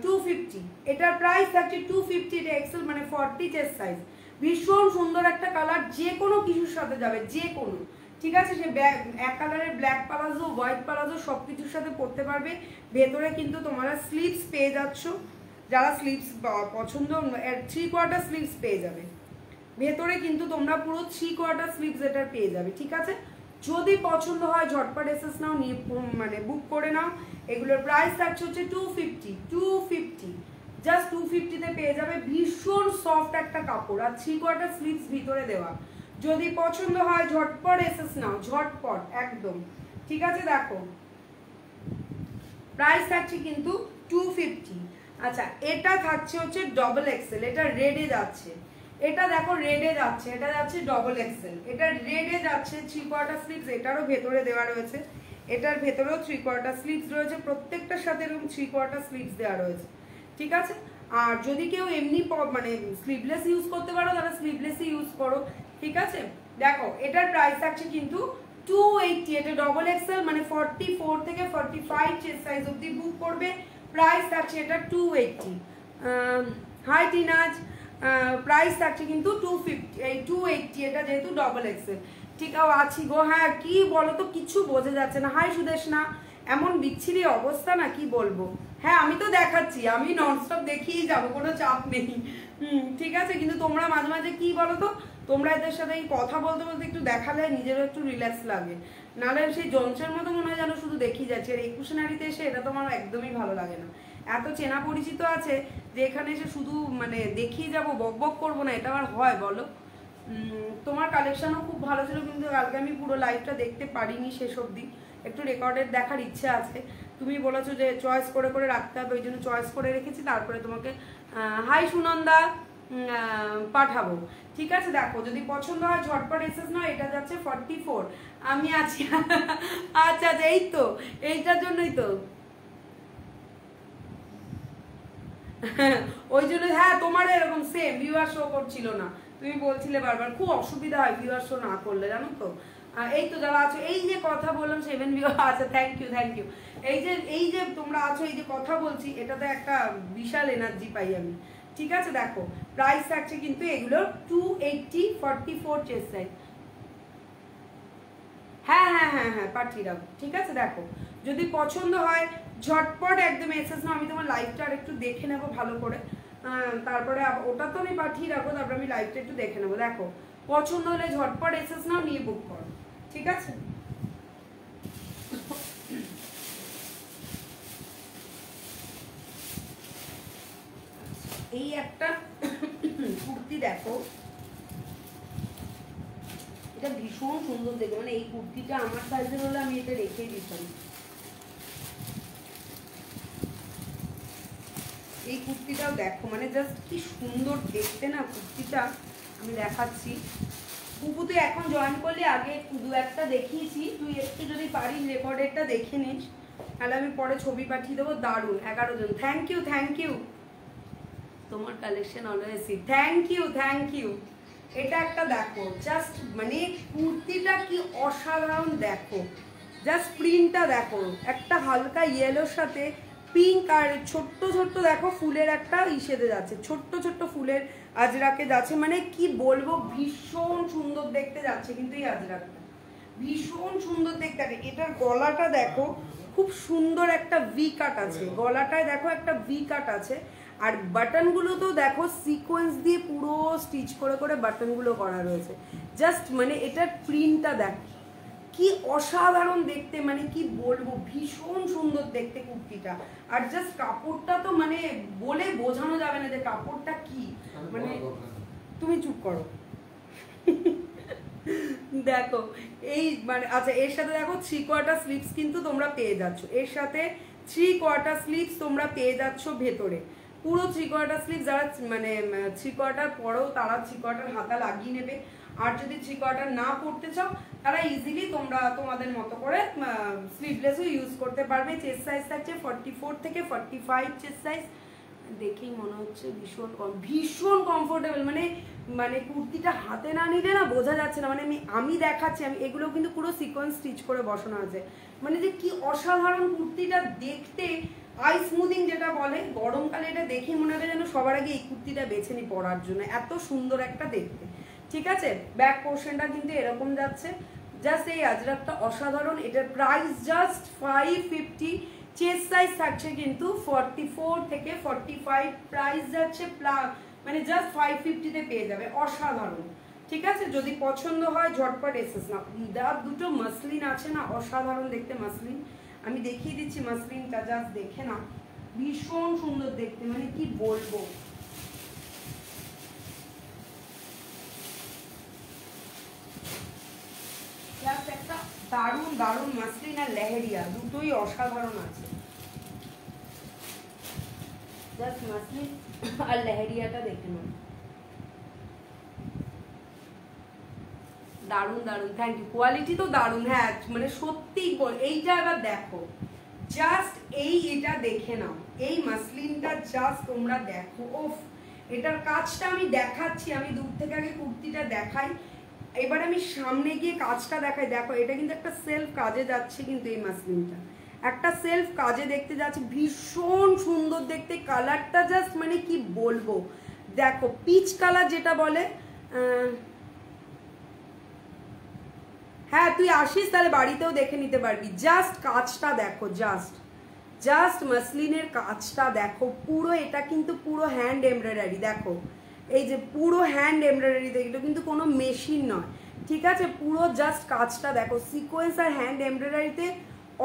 [SPEAKER 1] 250। এটার প্রাইস থাকছে 250। এটা এক্সেল মানে 40 চেস্ট সাইজ। ভীষণ সুন্দর একটা কালার, যে কোনো কিছুর সাথে যাবে, যে কোনো, ঠিক আছে? সে এক কালারের ব্ল্যাক পালাজো, হোয়াইট পালাজো সব কিছুর সাথে পরতে পারবে। ভেতরে কিন্তু তোমরা স্লিভস পেয়ে যাচ্ছ, যারা স্লিভস পছন্দ 3/4 স্লিভস পেয়ে যাবে। ভেতরে কিন্তু তোমরা পুরো 3/4 স্লিভস এটার পেয়ে যাবে, ঠিক আছে? যদি পছন্দ হয় ঝটপট এসএস নাও, নিয়ে মানে বুক করে নাও। এগুলোর প্রাইস থাকছে হচ্ছে 250, জাস্ট 250-তে পেয়ে যাবে। ভীষণ সফট একটা কাপড়, আর 3/4 স্লিভস ভিতরে দেওয়া। যদি পছন্দ হয় ঝটপট এসএস নাও, ঝটপট একদম, ঠিক আছে? দেখো প্রাইস থাকছে কিন্তু 250। আচ্ছা, এটা থাকছে হচ্ছে ডবল এক্সেল, এটা রেডে যাচ্ছে। এটা দেখো রেডে যাচ্ছে, এটা যাচ্ছে ডবল এক্সেল, এটা রেডে যাচ্ছে 3/4 স্লিভস। এটারও ভেতরে দেওয়া রয়েছে, এটার ভেতরেও 3/4 স্লিভস রয়েছে। প্রত্যেকটার সাথে এরকম 3/4 স্লিভস দেওয়া রয়েছে, ঠিক আছে? আর যদি কেউ এমনি মানে স্লিভলেস ইউজ করতে পারো, তারা স্লিভলেসই ইউজ করো, ঠিক আছে? দেখো এটার প্রাইস থাকছে কিন্তু 280। এটা ডবল এক্সেল মানে 44 থেকে 45 চেস্ট সাইজ অবধি বুক করবে। প্রাইস থাকছে এটা 280। হাই টিনাজ, প্রাইস থাকছে কিন্তু 280। এটা যেহেতু ডবল এক্সেল, ঠিক আছি গো। হ্যাঁ কি বলো তো, কিছু বোঝা যাচ্ছে না। হাই সুদেশ না, এমন বিচ্ছিরি অবস্থা না, কি বলবো। হ্যাঁ আমি তো দেখাচ্ছি, আমি ননস্টপ দেখিয়ে যাবো, কোনো চাপ নেই। ঠিক আছে, কিন্তু তোমরা মাঝে মাঝে কি বলো তো, তোমরা এদের সাথে এই কথা বলতে বলতে একটু দেখালে নিজেরও একটু রিল্যাক্স লাগে, নাহলে সেই যন্ত্রের মতো মনে হয় যেন শুধু দেখি যাচ্ছে। আর 21শে নারীতে এসে এটা তো আমার একদমই ভালো লাগে না। এত চেনা পরিচিত আছে যে এখানে এসে শুধু মানে দেখিয়ে যাবো, বক বক করবো না, এটা আমার হয় বলো? তোমার কালেকশনও খুব ভালো ছিল, কিন্তু কালকে আমি পুরো লাইভটা দেখতে পারিনি শেষ অবধি। একটু রেকর্ডেড দেখার ইচ্ছে আছে। তুমি বলেছো যে চয়েস করে করে রাখতে হবে, ওই জন্য চয়েস করে রেখেছি। তারপরে তোমাকে হাই সুনন্দা পাঠাবো, ঠিক আছে? দেখো যদি পছন্দ হয় ঝটপট এসএস নাও। এটা যাচ্ছে 44, আমি আছি। আচ্ছা আচ্ছা, এই তো এইটার জন্যই তো, ওই জন্য। হ্যাঁ তোমার এরকম সেম ভিউয়ার শো করছিল না, তুমি বলছিলে বারবার খুব অসুবিধা হয় ভিউয়ার শো না করলে, জানো তো। এই তো যারা আছো, এই যে কথা বললাম 7 ভিউয়ার আছে, থ্যাংক ইউ থ্যাংক ইউ। এই যে তোমরা আছো, এই যে কথা বলছি, এটাতে একটা বিশাল এনার্জি পাই আমি, ঠিক আছে? দেখো প্রাইস থাকছে কিন্তু এগুলোর 280, 44 চেস্ট সাইজ। হ্যাঁ হ্যাঁ হ্যাঁ হ্যাঁ পাঠিয়ে রাখো, ঠিক আছে? দেখো যদি পছন্দ হয় ঝটপট একদম এসএস নাও। আমি তোমার লাইভটা আর একটু দেখে নেবো ভালো করে, তারপরে ওটা তো আমি পাঠিয়ে রাখবো, তারপরে আমি লাইভটা একটু দেখে নেবো। দেখো পছন্দ হলে ঝটপট এসএস নাও, নিয়ে বুক করো, ঠিক আছে? এই একটা কুর্তি দেখো, এটা ভীষণ সুন্দর দেখে, মানে এই কুর্তিটা আমার সাইজের হলে আমি এটা রেখেই দিতাম। এই কুর্তিটাও দেখো, মানে জাস্ট কি সুন্দর দেখতে না কুর্তিটা, আমি দেখাচ্ছি। পুপু তুই এখন জয়েন করলি, আগে 2-1টা দেখিয়েছি, তুই একটু যদি পারিস রেকর্ডেরটা দেখে নিস, তাহলে আমি পরে ছবি পাঠিয়ে দেবো। দারুণ, 11 জন, থ্যাংক ইউ থ্যাংক ইউ। তোমার collection always, thank you thank you. এটা একটা দেখো, জাস্ট মানে কুর্তিটা কি অসাধারণ দেখো, জাস্ট প্রিন্টটা দেখো, একটা হালকা ইয়েলোর সাথে পিঙ্ক আর ছোট্ট ছোট্ট দেখো ফুলের একটা ইসেতে যাচ্ছে, ছোট্ট ছোট্ট ফুলের আজরাকে যাচ্ছে, মানে কি বলবো, ভীষণ সুন্দর দেখতে যাচ্ছে। কিন্তু এই আজরাকটা ভীষণ সুন্দর দেখতে। এটার গলাটা দেখো, খুব সুন্দর একটা ভি কাট আছে গলাটায়, দেখো একটা ভি কাট আছে। আর বাটনগুলো তো দেখো সিকোয়েন্স দিয়ে পুরো স্টিচ করে করে বাটনগুলো করা রয়েছে। জাস্ট মানে এটার প্রিন্টটা দেখো কি অসাধারণ দেখতে, মানে কি বলবো, ভীষণ সুন্দর দেখতে কুর্তিটা। আর জাস্ট কাপড়টা তো মানে বলে বোঝানো যাবে না যে কাপড়টা কি, মানে তুমি চুপ করো। দেখো এই মানে, আচ্ছা এর সাথে দেখো 3/4 স্লিভস কিন্তু তোমরা পেয়ে যাচ্ছ, এর সাথে 3/4 স্লিভস তোমরা পেয়ে যাচ্ছ ভেতরে, পুরো 3/4 স্লিভ। যারা মানে 3/4 পরেও তারা 3/4 হাতা লাগিয়ে নেবে, আর যদি 3/4 না পড়তে চাও তারা ইজিলি তোমরা তোমাদের মতো করে স্লিভলেসও ইউজ করতে পারবে। চেস্ট সাইজ থাকছে 44 থেকে 45 চেস্ট সাইজ। দেখেই মনে হচ্ছে ভীষণ কমফোর্টেবল, মানে মানে কুর্তিটা হাতে না নিলে না বোঝা যাচ্ছে না। মানে আমি দেখাচ্ছি, আমি এগুলো কিন্তু পুরো সিকোয়েন্স স্টিচ করে বসানো আছে, মানে যে কি অসাধারণ কুর্তিটা দেখতে। আই স্মুদিং যেটা বলে, গরমকালে এটা দেখে মনে হবে যেন সবার আগে এই কুর্তিটা বেছে নি পরার জন্য, এত সুন্দর একটা দেখতে। ঠিক আছে, ব্যাক পোর্শনটা কিন্তু এরকম যাচ্ছে, জাস্ট এই আজরাকটা অসাধারণ। এটার প্রাইস জাস্ট 550। চেস্ট সাইজ থাকছে কিন্তু 44 থেকে 45, প্রাইস যাচ্ছে মানে জাস্ট 550 তে পেয়ে যাবে, অসাধারণ। ঠিক আছে, যদি পছন্দ হয় ঝটপট এসেস না। দুটো মাসলিন আছে না, অসাধারণ দেখতে মাসলিন। আমি দেখিয়ে দিচ্ছি মাসলিনটা, জাস্ট দেখে না, ভীষণ সুন্দর দেখতে, মানে কি বলবো। একটা দারুণ দারুণ মাসলিন আর লেহেরিয়া দুটোই অসাধারণ আছে। জাস্ট মাসলিন আর লেহেরিয়াটা দেখে নাও, দারুণ দারুণ। থ্যাংক ইউ, কোয়ালিটি তো দারুণ। হ্যাঁ মানে সত্যি এইটা এবার দেখো, জাস্ট এটা দেখে নাও, এই মাসলিনটা জাস্ট তোমরা দেখো। ওফ, এটার কাজটা আমি দেখাচ্ছি, আমি দূর থেকে আগে কুর্তিটা দেখাই, এবার আমি সামনে গিয়ে কাজটা দেখাই। দেখো এটা কিন্তু একটা সেলফ কাজে যাচ্ছে, কিন্তু এই মাসলিনটা একটা সেলফ কাজে দেখতে যাচ্ছে, ভীষণ সুন্দর দেখতে। কালারটা জাস্ট মানে কি বলবো, দেখো পিচ কালার যেটা বলে। হ্যাঁ তুই আসিস তাহলে বাড়িতেও দেখে নিতে পারবি। জাস্ট কাজটা দেখো, জাস্ট মাসলিনের কাজটা দেখো পুরো। এটা কিন্তু পুরো হ্যান্ড এমব্রয়ডারি, দেখো এই যে পুরো হ্যান্ড এমব্রয়ডারি, এগুলো কিন্তু কোনো মেশিন নয়। ঠিক আছে, পুরো জাস্ট কাজটা দেখো, সিকোয়েন্স আর হ্যান্ড এমব্রয়ডারিতে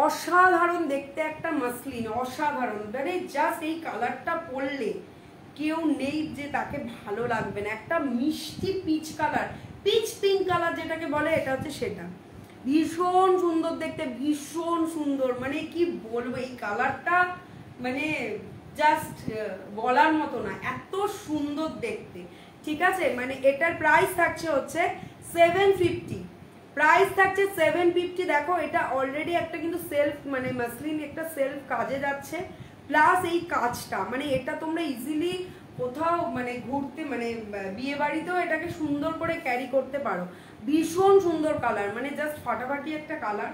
[SPEAKER 1] অসাধারণ দেখতে একটা মাসলিন, অসাধারণ। মানে জাস্ট এই কালারটা পরলে কেউ নেই যে তাকে ভালো লাগবে না। একটা মিষ্টি peach colour, pitch pink colour যেটাকে বলে, এটা হচ্ছে সেটা। ভীষণ সুন্দর দেখতে, ভীষণ সুন্দর, মানে কি বলবো এই কালারটা, মানে জাস্ট বলার মতো না, এত সুন্দর দেখতে। ঠিক আছে, মানে এটার প্রাইস থাকছে হচ্ছে 750, প্রাইস থাকছে 750। দেখো এটা অলরেডি একটা কিন্তু সেলফ, মানে মাসলিন একটা সেলফ কাজে যাচ্ছে, প্লাস এই কাজটা, মানে এটা তোমরা ইজিলি কোথাও মানে ঘুরতে, মানে বিয়ে বাড়িতেও এটাকে সুন্দর করে ক্যারি করতে পারো। ভীষণ সুন্দর কালার, মানে জাস্ট ফাটাফাটি একটা কালার।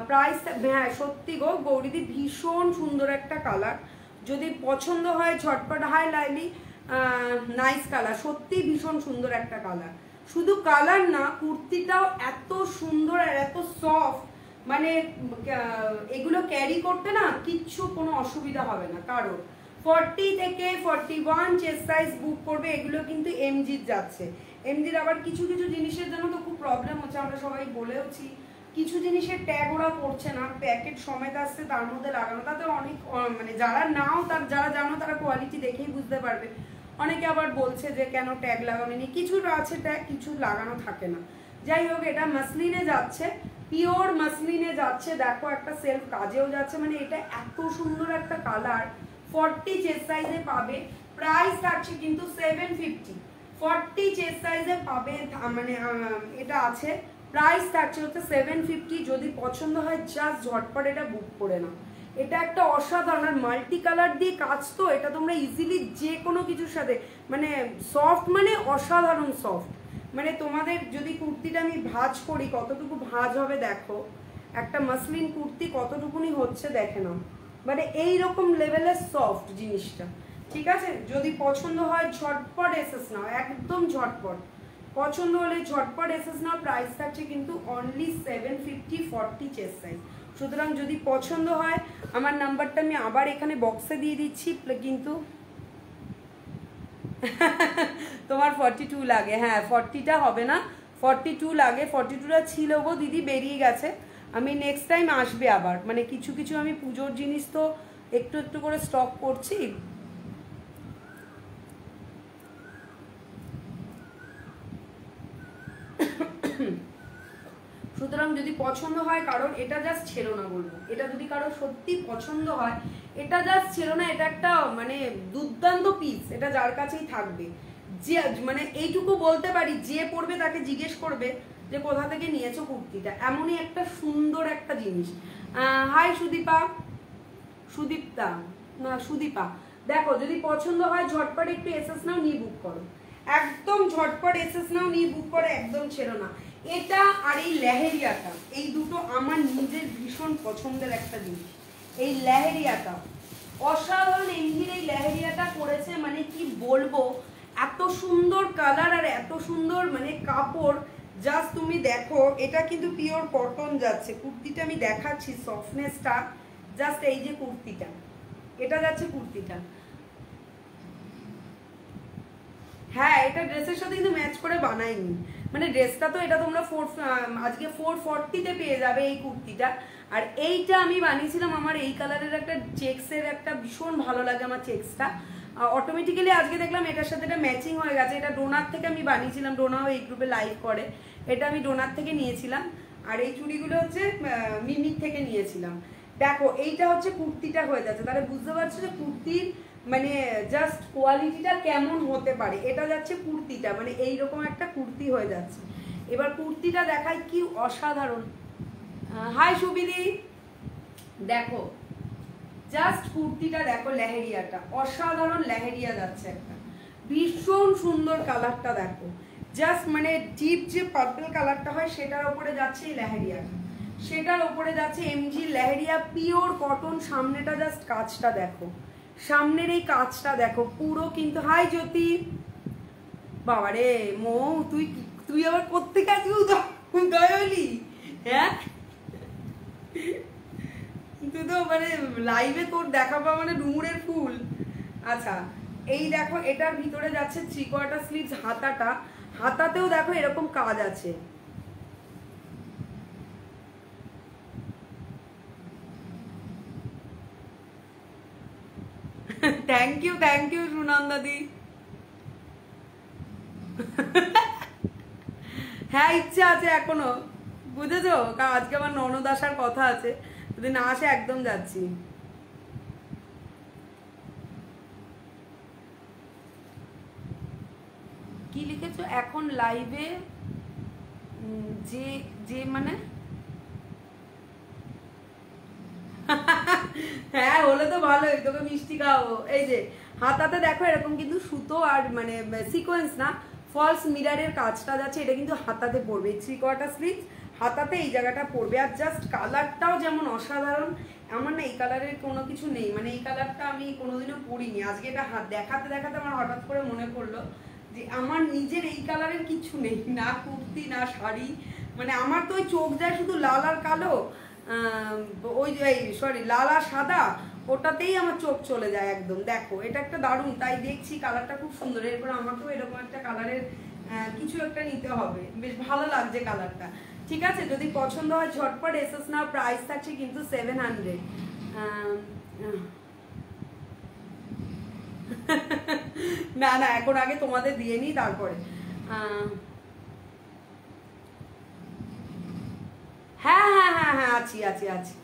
[SPEAKER 1] প্রাইস, হ্যাঁ সত্যি গো গৌরীদি, ভীষণ সুন্দর একটা কালার। যদি পছন্দ হয় ঝটপট, হাই লাইলি, নাইস কালার, সত্যি ভীষণ সুন্দর একটা কালার। শুধু কালার না, কুর্তিটাও এত সুন্দর আর এত সফট, মানে এগুলো ক্যারি করতে না কিচ্ছু কোনো অসুবিধা হবে না কারণ। 40 থেকে 41 চেস্ট সাইজ বুক করবে, এগুলো কিন্তু এমজির যাচ্ছে। এমজির আবার কিছু কিছু জিনিসের জন্য তো খুব প্রবলেম হচ্ছে, আমরা সবাই বলেওছি, কিছু জিনিসের ট্যাগ ওরা করছে না, প্যাকেট সমেত আসছে তার মধ্যে লাগানো, তাতে অনেক মানে যারা নাও তার, যারা জানো তারা কোয়ালিটি দেখেই বুঝতে পারবে। অনেকে আবার বলছে যে কেন ট্যাগ লাগানো নেই, কিছু আছে ট্যাগ, কিছু লাগানো থাকে না। যাই হোক, এটা মাসলিনে যাচ্ছে, পিওর মাসলিনে যাচ্ছে। দেখো একটা সেলফ কাজেও যাচ্ছে, মানে এটা এত সুন্দর একটা কালার। 40 চেস্ট সাইজে পাবে, প্রাইস থাকছে কিন্তু 750। 40 চেস্ট সাইজে পাবে, মানে এটা আছে, প্রাইস থাকছে হচ্ছে 750। যদি পছন্দ হয় জাস্ট ঝটপট এটা বুক করে নাও। এটা একটা অসাধারণ আর মাল্টি কালার দিয়ে কাজ, তো এটা তোমরা ইজিলি যে কোনো কিছুর সাথে, মানে সফট, মানে অসাধারণ সফট। মানে তোমাদের যদি কুর্তিটা আমি ভাঁজ করি, কতটুকু ভাঁজ হবে দেখো, একটা মাসলিন কুর্তি কতটুকুনি হচ্ছে দেখে নাও, মানে এইরকম লেভেলের সফট জিনিসটা। ঠিক আছে, যদি পছন্দ হয় ঝটপট এসেস নাও, একদম ঝটপট। পছন্দ হলে ঝটপট এসেস নাও। প্রাইস থাকছে কিন্তু অনলি 750, 40 চেস্ট সাইজ। সুতরাং যদি পছন্দ হয়, আমার নাম্বারটা আমি আবার এখানে বক্সে দিয়ে দিচ্ছি, কিন্তু তোমার 42 লাগে, হ্যাঁ 40টা হবে না, 42 লাগে। 42টা ছিল গো দিদি, বেরিয়ে গেছে। আমি নেক্সট টাইম আসবে আবার, মানে কিছু কিছু আমি পুজোর জিনিস তো একটু একটু করে স্টক করছি। সুতরাং যদি পছন্দ হয় কারণ এটা জাস্ট ছেড়ো না বলবো, এটা যদি কারো সত্যি পছন্দ হয় এটা জাস্ট ছেড়ো না, এটা একটা মানে দুর্দান্ত পিস, এটা যার কাছেই থাকবে। যে মানে এইটুকু বলতে পারি, যে পড়বে তাকে জিজ্ঞেস করবে যে কোথা থেকে নিয়েছো কুর্তিটা, এমনই একটা সুন্দর একটা জিনিস। হাই সুদীপা, সুদীপ্তা না সুদীপা, দেখো যদি পছন্দ হয় ঝটপট একটু এসএস নাও, নিয়ে বুক করো, একদম ঝটপট এসএস নাও, নিয়ে বুক করো, একদম ছেড়ো না। এটা আর এই লেহেরিয়াটা, এই দুটো আমার নিজের ভীষণ পছন্দের একটা জিনিস। এই লেহেরিয়াটা অসাধারণ, এমনির এই লেহেরিয়াটা করেছে মানে কি বলবো, এত সুন্দর কালার আর এত সুন্দর মানে কাপড়, জাস্ট তুমি দেখো। এটা কিন্তু পিওর কটন যাচ্ছে কুর্তিটা, আমি দেখাচ্ছি সফটনেসটা, জাস্ট এই যে কুর্তিটা, এটা যাচ্ছে কুর্তিটা। হ্যাঁ এটা ড্রেসের সাথে কিন্তু ম্যাচ করে বানাইনি, মানে ড্রেসটা তো এটা তোমরা আজকে 440-তে পেয়ে যাবে এই কুর্তিটা। আর এইটা আমি বানিয়েছিলাম আমার এই কালারের একটা চেক্সের, একটা ভীষণ ভালো লাগে আমার চেক্সটা, অটোমেটিক্যালি আজকে দেখলাম এটার সাথে এটা ম্যাচিং হয়ে গেছে। এটা ডোনার থেকে আমি বানিয়েছিলাম, ডোনাও এই গ্রুপে লাইভ করে, এটা আমি ডোনার থেকে নিয়েছিলাম। আর এই চুড়িগুলো হচ্ছে মিমির থেকে নিয়েছিলাম। দেখো এইটা হচ্ছে কুর্তিটা হয়ে যাচ্ছে, তাহলে বুঝতে পারছো যে কুর্তির মানে জাস্ট কোয়ালিটিটা কেমন হতে পারে। এটা যাচ্ছে কুর্তিটা, মানে এইরকম একটা কুর্তি হয়ে যাচ্ছে। এবার কুর্তিটা দেখাই কি অসাধারণ। হাই সুবিদি, দেখো জাস্ট কুর্তিটা দেখো, লেহেরিয়াটা অসাধারণ লেহেরিয়া যাচ্ছে একটা, ভীষণ সুন্দর কালারটা দেখো, জাস্ট মানে ডিপ যে পার্পল কালারটা হয় সেটার উপরে যাচ্ছে এই লেহেরিয়াটা, সেটার উপরে যাচ্ছে এমজি লেহেরিয়া পিওর কটন। সামনেটা জাস্ট কাজটা দেখো, সামনের এই কাজটা দেখো পুরো কিন্তু। হাই জ্যোতি, বাবারে মৌ তুই তুই আবার কোত্থেকে আজকে উদয় হলি, হ্যাঁ তুই তো মানে লাইভে তোর দেখা পাওয়া মানে ডুমুরের ফুল। আচ্ছা এই দেখো এটার ভিতরে যাচ্ছে 3/4 স্লিভস, হাতাটা, হাতাতেও দেখো এরকম কাজ আছে। থ্যাংক ইউ সুনন্দাদি। হ্যাঁ ইচ্ছা আছে এখনো, বুঝেছো, কারণ আজকে আমার ননদ আসার কথা আছে, যদি না আসে একদম যাচ্ছি। কি লিখেছো এখন লাইভে, যে যে মানে হ্যাঁ হলে তো ভালোই, তোকে মিষ্টি খাওয়াবো। এই যে হাতাতে দেখো এরকম কিন্তু সুতো আর মানে সিকোয়েন্স না, ফলস মিরারের কাজটা যাচ্ছে, এটা কিন্তু হাতাতে পড়বে, 3/4 স্লিভ হাতাতে এই জায়গাটা পড়বে। আর জাস্ট কালারটাও যেমন অসাধারণ, আমার না এই কালারের কোনো কিছু নেই, মানে এই কালারটা আমি কোনোদিনও পরিনি, আজকে এটা দেখাতে দেখাতে আমার হঠাৎ করে মনে পড়লো যে আমার নিজের এই কালারের কিছু নেই, না কুর্তি না শাড়ি, মানে আমার তো ওই চোখ যায় শুধু লাল আর কালো, ওই সরি লাল আর সাদা, ওটাতেই আমার চোখ চলে যায় একদম। দেখো এটা একটা দারুণ, তাই দেখছি কালারটা খুব সুন্দর, এরপর আমাকেও এরকম একটা কালারের কিছু একটা নিতে হবে, বেশ ভালো লাগছে কালারটা। ঠিক আছে, যদি পছন্দ হয় ঝটপট এসএস নাও, প্রাইস থাকছে কিন্তু 700। না না এখন আগে তোমাদের দিয়ে নিই তারপরে। হ্যাঁ হ্যাঁ হ্যাঁ হ্যাঁ আছি আছি আছি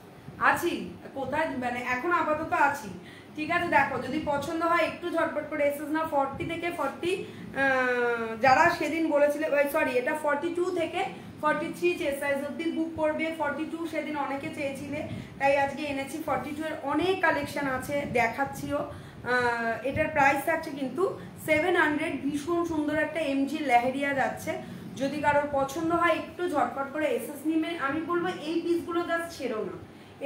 [SPEAKER 1] আছি, কোথায় মানে এখন আপাতত আছি। ঠিক আছে দেখো যদি পছন্দ হয় একটু ঝটপট করে এসএস না, 40 থেকে 40 যারা সেদিন বলেছিলে, সরি এটা 42 থেকে 43 চেস্ট সাইজ অব্দি বুক করবে। 42 সেদিন অনেকে চেয়েছিলে, তাই আজকে এনেছি 42 এর অনেক কালেকশন আছে, দেখাচ্ছিও। এটার প্রাইস থাকছে কিন্তু 700, ভীষণ সুন্দর একটা এমজি লেহেরিয়া যাচ্ছে। যদি কারোর পছন্দ হয় একটু ঝটপট করে এসএস নিবে। আমি বলবো এই পিসগুলো জাস্ট ছেড়ো না,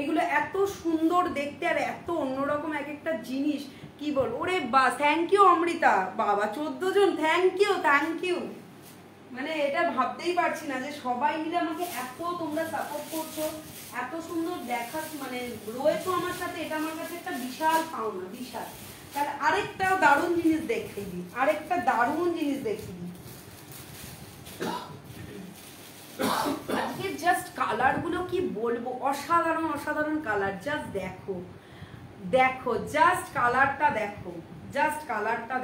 [SPEAKER 1] এগুলো এত সুন্দর দেখতে আর এত অন্যরকম এক একটা জিনিস, কি বল। ওরে বা থ্যাংক ইউ অমৃতা, বাবা 14 জন, থ্যাংক ইউ। মানে এটা ভাবতেই পারছি না যে সবাই মিলে আমাকে এত তোমরা সাপোর্ট করছো, এত সুন্দর দেখা মানে রয়েছো আমার সাথে, এটা আমার কাছে একটা বিশাল পাওনা, বিশাল। তাহলে আরেকটা দারুণ জিনিস দেখিয়ে দিই, আজকে জাস্ট কালার গুলো কি বলবো, অসাধারণ কালার। জাস্ট দেখো জাস্ট কালারটা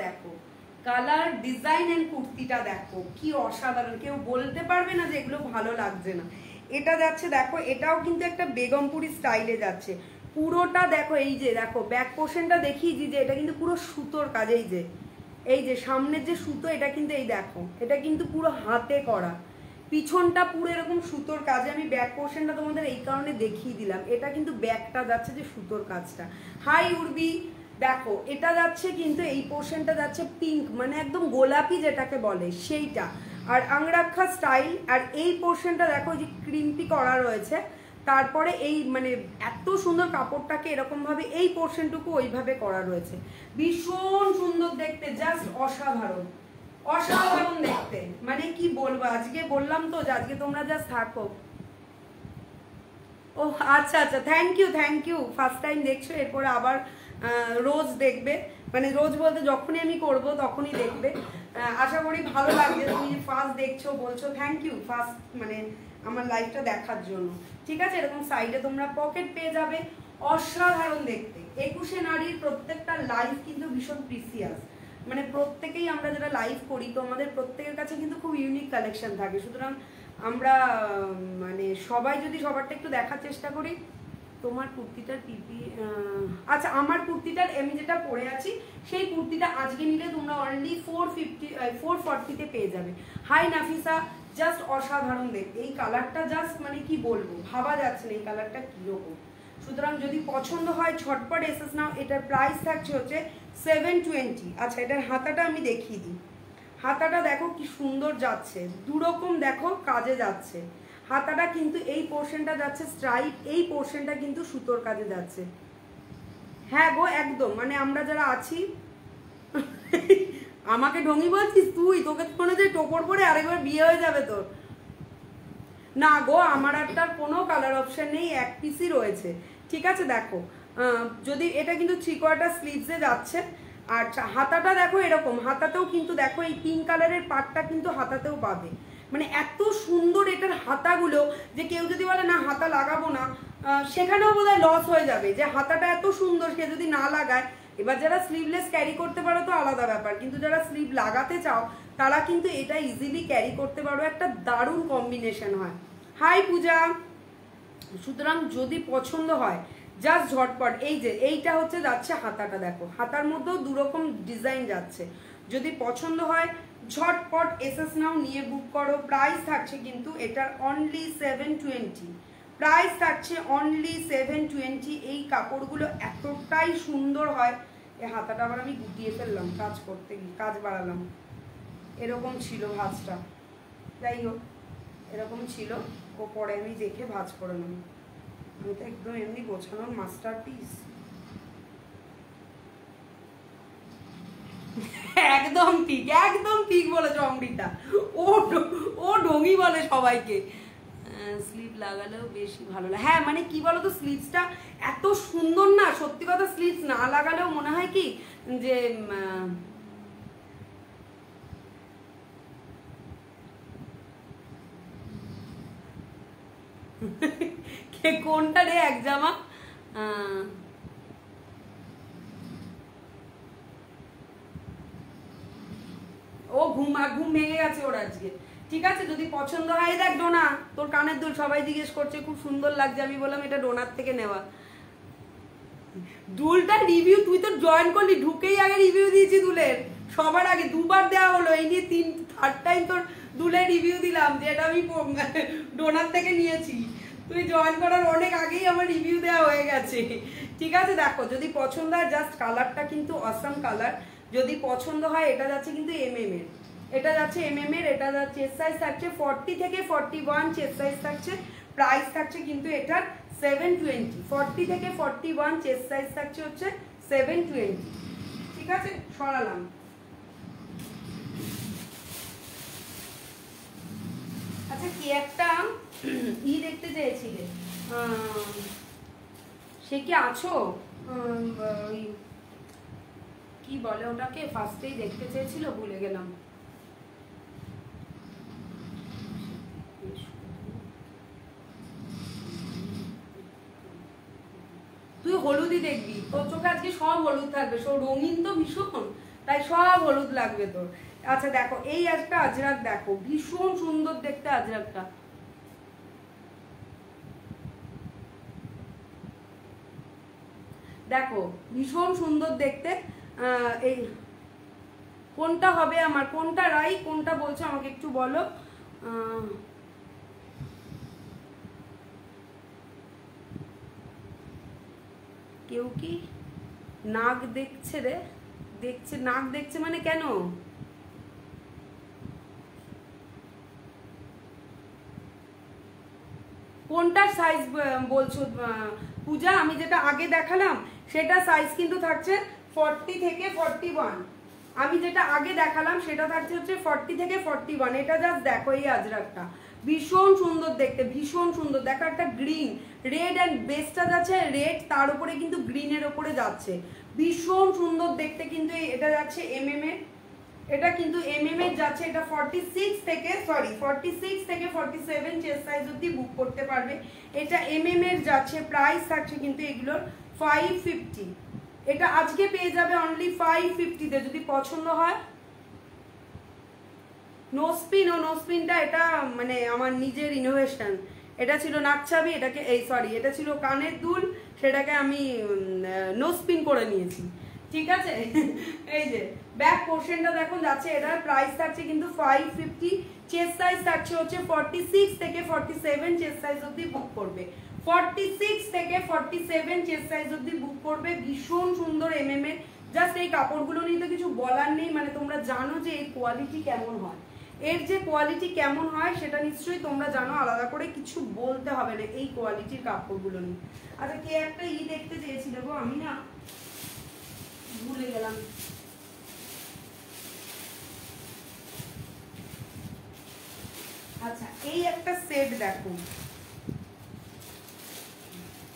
[SPEAKER 1] দেখো, কালার ডিজাইন এন্ড কুর্তিটা দেখো কি অসাধারণ, কেউ বলতে পারবে না যে এগুলো ভালো লাগছে না। এটা যাচ্ছে দেখো, এটাও কিন্তু একটা বেগমপুরি স্টাইলে যাচ্ছে পুরোটা। দেখো এই যে দেখো ব্যাক পোর্শনটা দেখিয়েছি যে এটা কিন্তু পুরো সুতোর কাজ। এই যে সামনের যে সুতো, এটা কিন্তু এই দেখো, এটা কিন্তু পুরো হাতে করা, পিছনটা পুরো এরকম সুতোর কাজে। আমি ব্যাক পোর্শনটা তোমাদের এই কারণে দেখিয়ে দিলাম, এটা কিন্তু ব্যাকটা যাচ্ছে যে সুতোর কাজটা। হাই উর্বি, দেখো এটা যাচ্ছে কিন্তু এই পোর্শনটা যাচ্ছে পিঙ্ক, মানে একদম গোলাপি যেটাকে বলে সেইটা, আর আংরাক্ষা স্টাইল। আর এই পোর্শনটা দেখো যে ক্রিম্পি করা রয়েছে, তারপরে এই মানে এত সুন্দর কাপড়টাকে এরকম ভাবে এই পোর্শনটুকু ওইভাবে করা রয়েছে, ভীষণ সুন্দর দেখতে, জাস্ট অসাধারণ অসাধারণ দেখতে। মানে কি বলবো, আজকে বললাম তো যে আজকে তোমরা জাস্ট থাকো। ও আচ্ছা আচ্ছা, থ্যাংক ইউ ফার্স্ট টাইম দেখছো, এরপরে আবার রোজ দেখবে, মানে রোজ বলতে যখনই আমি করব তখনই দেখবে। আশা করি ভালো লাগবে, তুমি ফার্স্ট দেখছো বলছো, থ্যাংক ইউ ফার্স্ট মানে আমার লাইফটা দেখার জন্য। ঠিক আছে, এরকম সাইডে তোমরা পকেট পেয়ে যাবে, অসাধারণ দেখতে। 21শে নারীর প্রত্যেকটা লাইফ কিন্তু ভীষণ প্রিসিয়াস, মানে প্রত্যেকেই আমরা যারা লাইভ করি তো আমাদের প্রত্যেকের কাছে কিন্তু খুব ইউনিক কালেকশন থাকে, সুতরাং আমরা মানে সবাই যদি সবারটা একটু দেখার চেষ্টা করি। তোমার কুর্তিটার পিপি, আচ্ছা আমার কুর্তিটার আমি যেটা পরে আছি সেই কুর্তিটা আজকে নিলে তোমরা অনলি 440-440-তে পেয়ে যাবে। হাই নাফিসা, জাস্ট অসাধারণ দেখতে এই কালারটা, জাস্ট মানে কি বলবো, ভাবা যাচ্ছে না এই কালারটা কিরকম। সুতরাং যদি পছন্দ হয় ঝটপট এসএস নাও। এটার প্রাইস থাকছে হচ্ছে 720। আচ্ছা এটার হাতাটা আমি দেখিয়ে দিই, হাতাটা দেখো কি সুন্দর যাচ্ছে, দুরকম দেখো কাজে যাচ্ছে হাতাটা, কিন্তু এই পোর্শনটা যাচ্ছে স্ট্রাইপ, এই পোর্শনটা কিন্তু সুতোর কাজে যাচ্ছে। হ্যাঁ গো একদম, মানে আমরা যারা আছি আমাকে ঢঙ্গি বলছিস তুই, তোকে মনে হচ্ছে টোপর পরে আরেকবার বিয়ে হয়ে যাবে তোর। না গো, আমার একটার কোনো কালার অপশন নেই, এক পিসই রয়েছে। ঠিক আছে, দেখো যদি এটা কিন্তু 3/4 স্লিভসে যাচ্ছে, আর হাতাটা দেখো এরকম, হাতাতেও কিন্তু দেখো এই পিঙ্ক কালারের পাটটা কিন্তু হাতাতেও পাবে, মানে এত সুন্দর এটার হাতাগুলো যে কেউ যদি বলে না হাতা লাগাবো না, সেখানেও বোধহয় লস হয়ে যাবে, যে হাতাটা এত সুন্দর সে যদি না লাগায়। এবার যারা স্লিভলেস ক্যারি করতে পারো তো আলাদা ব্যাপার, কিন্তু যারা স্লিভ লাগাতে চাও তারা কিন্তু এটা ইজিলি ক্যারি করতে পারো, একটা দারুণ কম্বিনেশন হয়। হাই পূজা, সুতরাং যদি পছন্দ হয় জাস্ট ঝটপট, এই যে এইটা হচ্ছে যাচ্ছে হাতাটা, দেখো হাতার মধ্যেও দুরকম ডিজাইন যাচ্ছে, যদি পছন্দ হয় ঝটপট এসএস নাও, নিয়ে বুক করো। প্রাইস থাকছে কিন্তু এটার অনলি 720, প্রাইস থাকছে অনলি 720। এই কাপড়গুলো এতটাই সুন্দর হয়, এই হাতাটা আবার আমি গুটিয়ে ফেললাম কাজ করতে গিয়ে, কাজ বাড়ালাম, এরকম ছিল ভাঁজটা, যাই হোক এরকম ছিল, ও পরে আমি দেখে ভাঁজ করে নেব, আমি তো একদম এমনি গোছানোর মাস্টার পিস। একদম ঠিক বলেছো অমৃতা, ও ঢঙ্গি বলে সবাইকে। স্লিভ লাগালেও বেশি ভালো লাগে, হ্যাঁ মানে কি বলতো, স্লিভসটা এত সুন্দর না, সত্যি কথা স্লিভস না লাগালেও মনে হয় কি যে কোনটা রে এক জামা, ও ঘুম ভেঙে গেছে ওর আজকে। ঠিক আছে, যদি পছন্দ হয়, দেখ ডোনা তোর কানের দুল সবাই জিজ্ঞেস করছে খুব সুন্দর লাগছে, আমি বললাম এটা ডোনার থেকে নেওয়া। দুলটা রিভিউ তুই তো জয়েন করলি, ঢুকেই আগে রিভিউ দিয়েছি দুলের, সবার আগে দুবার দেওয়া হলো, এই নিয়ে থার্ড টাইম তোর দুলের রিভিউ দিলাম যে এটা আমি ডোনার থেকে নিয়েছি, তুই জয়েন করার অনেক আগেই আমার রিভিউ দেওয়া হয়ে গেছে। ঠিক আছে, দেখো যদি পছন্দ হয়, জাস্ট কালারটা কিন্তু অসাম কালার, যদি পছন্দ হয় এটা যাচ্ছে কিন্তু এমএম এর, এটা যাচ্ছে এমএম এর, এটা যাচ্ছে চেস্ট সাইজ থাকছে 40 থেকে 41 চেস্ট সাইজ থাকছে, প্রাইস থাকছে কিন্তু এটার 720, 40 থেকে 41 চেস্ট সাইজ থাকছে হচ্ছে 720। ঠিক আছে, সরালাম। আচ্ছা কি একটা দেখতে চেয়েছিলে, সে কি আছো, কি বলে ওটাকে, ফার্স্টেই দেখতে চেয়েছিল ভুলে গেলাম। তুই হলুদই দেখবি, তোর চোখে আজকে সব হলুদ থাকবে, সব রঙিন তো ভীষণ, তাই সব হলুদ লাগবে তোর। আচ্ছা দেখো এই একটা আজরাক, দেখো ভীষণ সুন্দর দেখতে আজরাকটা, দেখো ভীষণ সুন্দর দেখতে। এই কোনটা হবে আমার, কোনটা রাইট কোনটা বলছো আমাকে একটু বলো। কেউ কি নাক দেখছে রে? দেখছে, নাক দেখছে মানে কেন? কোনটার সাইজ বলছো পূজা? আমি যেটা আগে দেখালাম সেটা সাইজ কিন্তু থাকছে 40 থেকে 41। আমি যেটা আগে দেখালাম সেটা থাকছে হচ্ছে 40 থেকে 41। এটা জাস্ট দেখো এই আজরাকটা ভীষণ সুন্দর দেখতে, ভীষণ সুন্দর। দেখো একটা গ্রিন রেড অ্যান্ড বেসটা যাচ্ছে রেড, তার উপরে কিন্তু গ্রিনের ওপরে যাচ্ছে, ভীষণ সুন্দর দেখতে। কিন্তু এটা যাচ্ছে এমএম এর, এটা কিন্তু এমএম এর যাচ্ছে। এটা 46 থেকে 47 চেস্ট সাইজ অবধি বুক করতে পারবে। এটা এমএম এর যাচ্ছে, প্রাইস থাকছে কিন্তু এগুলোর 550। এটা আজকে পেয়ে যাবে অনলি 550 তে, যদি পছন্দ হয়। নো স্পিন, ও নো স্পিনটা এটা মানে আমার নিজের ইনোভেশন। এটা ছিল নাকছাবি, এটাকে এটা ছিল কানের দুল, সেটাকে আমি নো স্পিন করে নিয়েছি, ঠিক আছে। এই যে ব্যাক পোর্শনটা দেখুন যাচ্ছে, এটার প্রাইস থাকছে কিন্তু 550। চেস্ট সাইজ থাকছে হচ্ছে 46 থেকে 47 চেস্ট সাইজ অবধি বুক করবে। 46 থেকে 47 চেস্ট সাইজ অবধি বুক করবে। ভীষণ সুন্দর এমএম এর। জাস্ট এই কাপড়গুলো নিয়ে তো কিছু বলার নেই, মানে তোমরা জানো যে এর কোয়ালিটি কেমন হয়, এর যে কোয়ালিটি কেমন হয় সেটা নিশ্চয়ই তোমরা জানো, আলাদা করে কিছু বলতে হবে না এই কোয়ালিটির কাপড়গুলো নিয়ে। আচ্ছা কে একটা দেখতে চেয়েছিল গো, আমি না ভুলে গেলাম। আচ্ছা এই একটা সেট দেখো,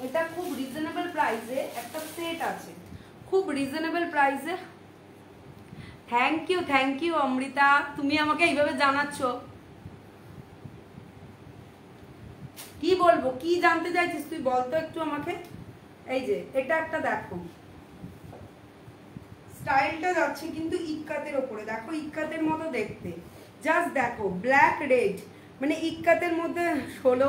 [SPEAKER 1] এটা খুব রিজনেবল প্রাইসে একটা সেট আছে, খুব রিজনেবল প্রাইসে। থ্যাংক ইউ অমৃতা, তুমি আমাকে এইভাবে জানাচ্ছ। কি বলবো, কি জানতে চাইছিস তুই বলতো একটু আমাকে। এই যে এটা একটা দেখো, স্টাইলটা যাচ্ছে কিন্তু ইক্কাতের ওপরে, দেখো ইক্কাতের মতো দেখতে, জাস্ট দেখো ব্ল্যাক রেড, মানে ইক্কাতের মধ্যে হলো।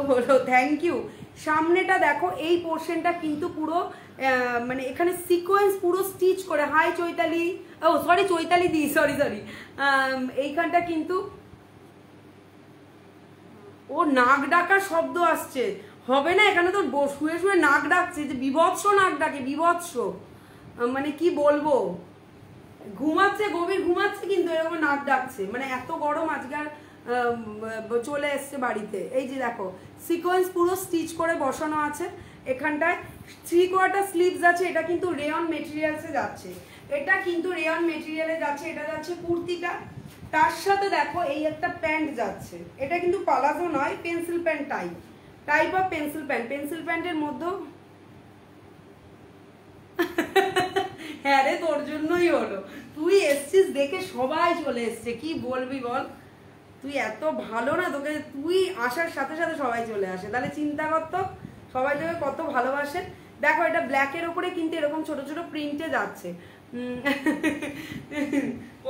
[SPEAKER 1] Thank you. সামনেটা দেখো, এই পোর্শনটা কিন্তু পুরো মানে এখানে সিকোয়েন্স পুরো স্টিচ করে। হাই চৈতালি, ও সরি চৈতালি দি, সরি এইখানটা কিন্তু ও নাক ডাকার শব্দ আসছে, হবে না এখানে তো শুয়ে শুয়ে নাক ডাকছে, যে বিভৎস নাক ডাকে, বিভৎস, মানে কি বলবো, ঘুমাচ্ছে গভীর ঘুমাচ্ছে কিন্তু এরকম নাক ডাকছে, মানে এত গরম আজকাল চলে এসছে বাড়িতে। এই যে দেখো সিকোয়েন্স পুরো স্টিচ করে বসানো আছে, এখানটায় 3/4 স্লিভস আছে। এটা কিন্তু রেয়ন মেটেরিয়ালসে যাচ্ছে, এটা কিন্তু রেয়ন মেটেরিয়ালে যাচ্ছে। এটা যাচ্ছে কুর্তিটা, তার সাথে দেখো এই একটা প্যান্ট যাচ্ছে। এটা কিন্তু পালাজো নয়, pencil pant type of pencil প্যান্টের মধ্যেও হ্যাঁ রে, তোর জন্যই হলো, তুই এসছিস দেখে সবাই চলে এসছে, কি বলবি বল, তুই এত ভালো না, তোকে তুই আসার সাথে সাথে সবাই চলে আসে, তাহলে চিন্তা করতো সবাই তোকে কত ভালোবাসে। দেখো এটা ব্ল্যাকের ওপরে কিন্তু এরকম ছোট ছোট প্রিন্টে যাচ্ছে,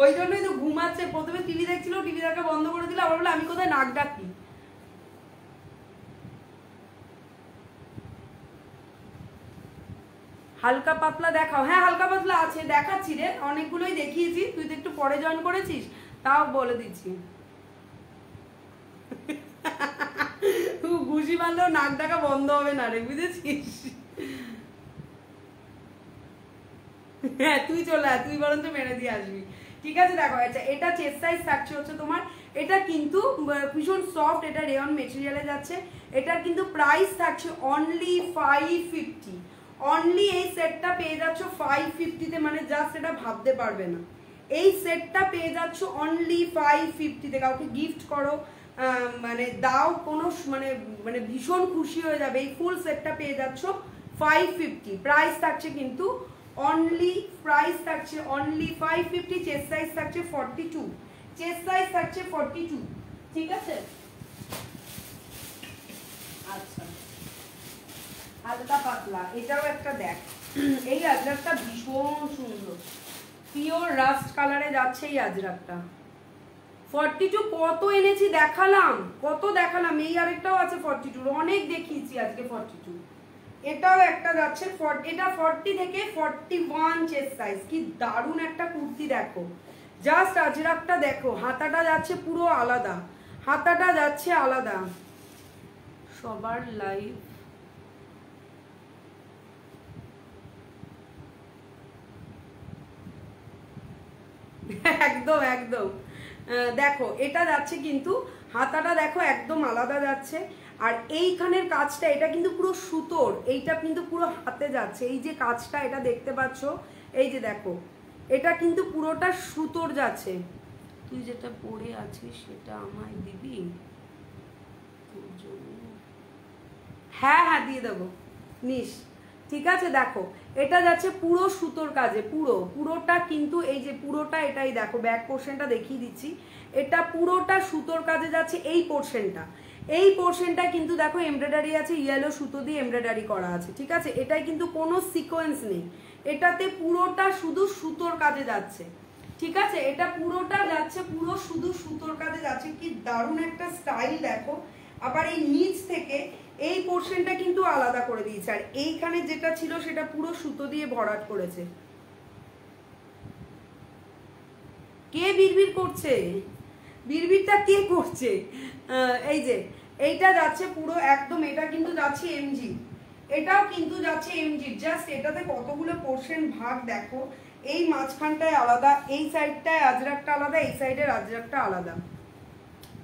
[SPEAKER 1] ওই জন্যই তো ঘুমাচ্ছে। প্রথমে টিভি দেখছিল, টিভি দেখা বন্ধ করে দিল, আবার বলে আমি কোথায় নাক ডাকি। হালকা পাতলা দেখাও, হ্যাঁ হালকা পাতলা আছে, দেখাচ্ছি রে, অনেকগুলোই দেখিয়েছি, তুই তো একটু পরে জয়েন করেছিস, তাও বলে দিচ্ছি। ঘুষি মারলেও নাক ডাকা বন্ধ হবে না রে, বুঝেছিস। হ্যাঁ তুই চলে আয়, তুই বরঞ্চ মেরে দিয়ে আসবি, ঠিক আছে। দেখো আচ্ছা এটা চেস্ট সাইজ থাকছে হচ্ছে তোমার, এটা কিন্তু ভীষণ সফট, এটা রেয়ন মেটেরিয়ালে যাচ্ছে। এটার কিন্তু প্রাইস থাকছে অনলি 550। অনলি এই সেটটা পেয়ে যাচ্ছ 550 তে, মানে জাস্ট এটা ভাবতে পারবে না। এই সেটটা পেয়ে যাচ্ছ অনলি 550 তে, কাউকে গিফট করো, মানে দাও, কোনো মানে মানে ভীষণ খুশি হয়ে যাবে। এই ফুল সেটটা পেয়ে যাচ্ছ 550, প্রাইস থাকছে কিন্তু অনলি, প্রাইস থাকছে অনলি 550। চেস্ট সাইজ থাকছে 42, চেস্ট সাইজ থাকছে 42, ঠিক আছে। আচ্ছা হালকা পাতলা, এটাও একটা দেখ, এই আজরাকটা ভীষণ সুন্দর, পিওর রাস্ট কালারে যাচ্ছে এই আজরাকটা। 42 কত এনেছি দেখালাম, কত দেখালাম, এই আরেকটাও আছে 42, অনেক দেখিয়েছি আজকে 42। এটাও একটা যাচ্ছে, এটা 40 থেকে 41 চেস্ট সাইজ। কি দারুণ একটা কুর্তি দেখো, জাস্ট আজরাকটা দেখো, হাতাটা যাচ্ছে পুরো আলাদা, হাতাটা যাচ্ছে আলাদা। সবার লাইভ একদম একদম দেখো এটা যাচ্ছে কিন্তু হাতাটা দেখো একদম আলাদা যাচ্ছে। আর এইখানের কাজটা এটা কিন্তু পুরো সুতোর, এইটা কিন্তু পুরো হাতে যাচ্ছে, এই যে কাজটা এটা দেখতে পাচ্ছ, এই যে দেখো এটা কিন্তু পুরোটা সুতোর যাচ্ছে। তুই যেটা পরে আছিস সেটা আমায় দিবি? হ্যাঁ হ্যাঁ দিয়ে দেবো, নিস। ঠিক আছে দেখো এটা যাচ্ছে পুরো সুতোর কাজে, পুরোটা কিন্তু এই যে পুরোটা এটাই দেখো, ব্যাক পোর্শনটা দেখিয়ে দিচ্ছি, এটা পুরোটা সুতোর কাজে যাচ্ছে। এই পোর্শনটা কিন্তু দেখো এমব্রয়ডারি আছে, ইয়েলো সুতো দিয়ে এমব্রয়ডারি করা আছে। ঠিক আছে, এটাই কিন্তু কোনো সিকোয়েন্স নেই, এটাতে পুরোটা শুধু সুতোর কাজে যাচ্ছে। ঠিক আছে, এটা পুরোটা যাচ্ছে পুরো শুধু সুতোর কাজে যাচ্ছে। কি দারুণ একটা স্টাইল দেখো। আবার এই নিচ থেকে এই পোর্শনটা কিন্তু আলাদা করে দিয়েছে, আর এইখানে যেটা ছিল সেটা পুরো সুতো দিয়ে ভরাট করেছে। কে বিড়বিড় করছে? বিড়বিড়টা কে করছে? এই যে এইটা যাচ্ছে পুরো একদম, এটা কিন্তু যাচ্ছে এমজি, এটাও কিন্তু যাচ্ছে এমজি। জাস্ট এটাতে কতগুলো পোর্শন ভাগ দেখো, এই মাঝখানটায় আলাদা, এই সাইডটায় আজরাকটা আলাদা, এই সাইডের আজরাকটা আলাদা।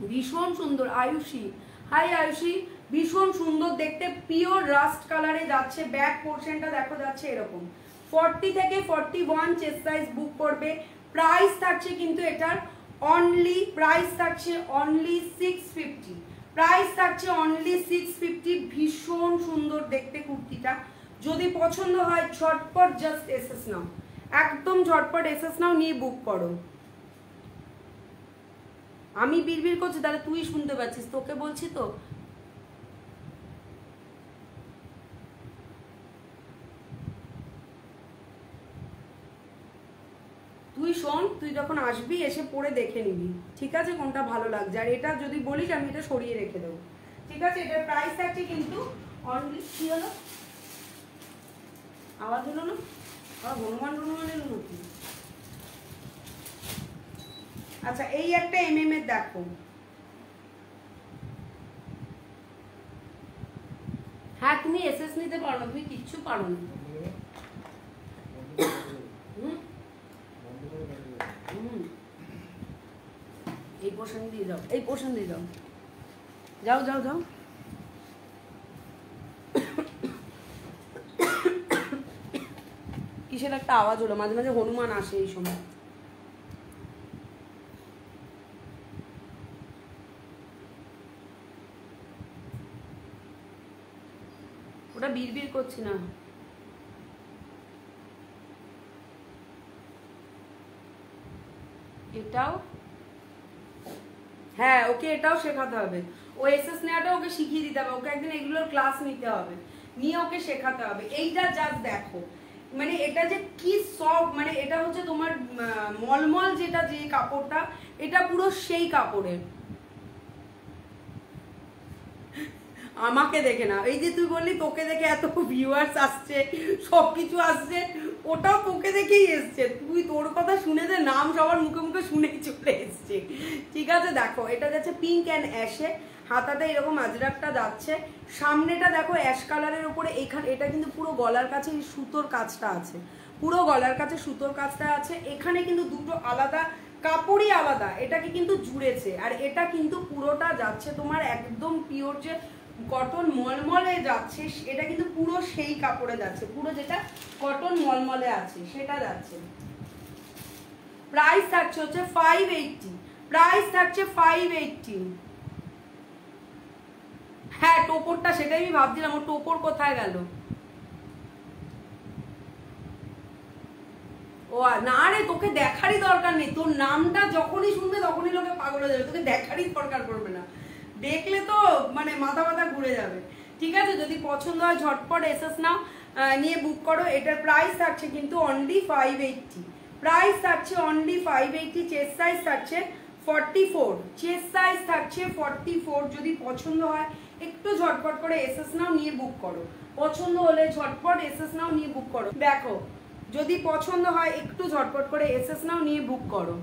[SPEAKER 1] ভীষণ সুন্দর। আয়ুষী, হাই আয়ুষী, ভীষণ সুন্দর দেখতে, পিওর রাস্ট কালারে যাচ্ছে। ব্যাক পোর্শনটা দেখো যাচ্ছে এরকম। 40 থেকে 41 চেস্ট সাইজ বুক করবে। প্রাইস থাকছে কিন্তু এটার অনলি, প্রাইস থাকছে অনলি 650, প্রাইস থাকছে অনলি 650। ভীষণ সুন্দর দেখতে কুর্তিটা, যদি পছন্দ হয় ঝটপট জাস্ট এসএস নাও, একদম ঝটপট এসএস নাও, নিয়ে বুক করো। আমি বিড়বিড় করছি তাহলে তুই শুনতে পাচ্ছিস, তোকে বলছি তো। তুই শোন, তুই যখন আসবি এসে পরে দেখে নিবি, ঠিক আছে, কোনটা ভালো লাগছে। আর এটা যদি বলিস আমি এটা সরিয়ে রেখে দেবো। ঠিক আছে, এটার প্রাইস থাকছে কিন্তু অনলি, কি হলো আওয়াজ হলো না? হনুমান এলো নাকি? আচ্ছা এই একটা এমএম এর দেখো, হ্যাঁ তুমি এসএস নিতে পারো না, তুমি কিচ্ছু পারো না। এই পোর্শন দিয়ে যাও, এই পোর্শন দিয়ে যাও, যাও যাও যাও। কিসের একটা আওয়াজ হলো, মাঝে মাঝে হনুমান আসে এই সময়। ওটা বিড়বিড় করছি না। এটাও হ্যাঁ, ওকে এটাও শেখাতে হবে, ও এসএস নেওয়াটা ওকে শিখিয়ে দিতে হবে, ওকে একদিন এগুলোর ক্লাস নিতে হবে, নিয়ে ওকে শেখাতে হবে। এইটা জাস্ট দেখো, মানে এটা যে কি সফট, মানে এটা হচ্ছে তোমার মলমল, যেটা যে কাপড়টা, এটা পুরো সেই কাপড়ের। আমাকে দেখে না, এই যে তুই বললি তোকে দেখে এত ভিউয়ার্স আসছে, সবকিছু আসছে, ওটাও তোকে দেখেই এসছে। তুই তোর কথা শুনে যে নাম সবার মুখে মুখে শুনেই চলে এসছে। ঠিক আছে দেখো, এটা যাচ্ছে পিঙ্ক অ্যান্ড অ্যাশে, হাতাটা এরকম আজরাকটা যাচ্ছে, সামনেটা দেখো অ্যাশ কালারের উপরে, এখানে এটা কিন্তু পুরো গলার কাছে সুতোর কাজটা আছে, পুরো গলার কাছে সুতোর কাজটা আছে। এখানে কিন্তু দুটো আলাদা কাপড়ই আলাদা, এটাকে কিন্তু জুড়েছে। আর এটা কিন্তু পুরোটা যাচ্ছে তোমার একদম পিওর যে কটন মলমলে যাচ্ছে, এটা কিন্তু পুরো সেই কাপড়ে যাচ্ছে, পুরো যেটা কটন মলমলে আছে সেটা যাচ্ছে। প্রাইস থাকছে হচ্ছে 580, প্রাইস থাকছে 580। হ্যাঁ টোপরটা, সেটাই আমি ভাবছিলাম, ও টোপর কোথায় গেল। ও না রে, তোকে দেখারই দরকার নেই, তোর নামটা যখনই শুনবে তখনই লোকে পাগল হয়ে যাবে, তোকে দেখারই দরকার পড়বে না, দেখলে তো মানে মাথা মাথা ঘুরে যাবে। ঠিক আছে, যদি পছন্দ হয় ঝটপট এসএস নাও, নিয়ে বুক করো। এটার প্রাইস থাকছে কিন্তু অনলি 580, প্রাইস থাকছে অনলি 580। চেস্ট সাইজ থাকছে 44, চেস্ট সাইজ থাকছে 44। যদি পছন্দ হয় একটু ঝটপট করে এসএস নাও, নিয়ে বুক করো। পছন্দ হলে ঝটপট এসএস নাও, নিয়ে বুক করো। দেখো যদি পছন্দ হয় একটু ঝটপট করে এসএস নাও, নিয়ে বুক করো।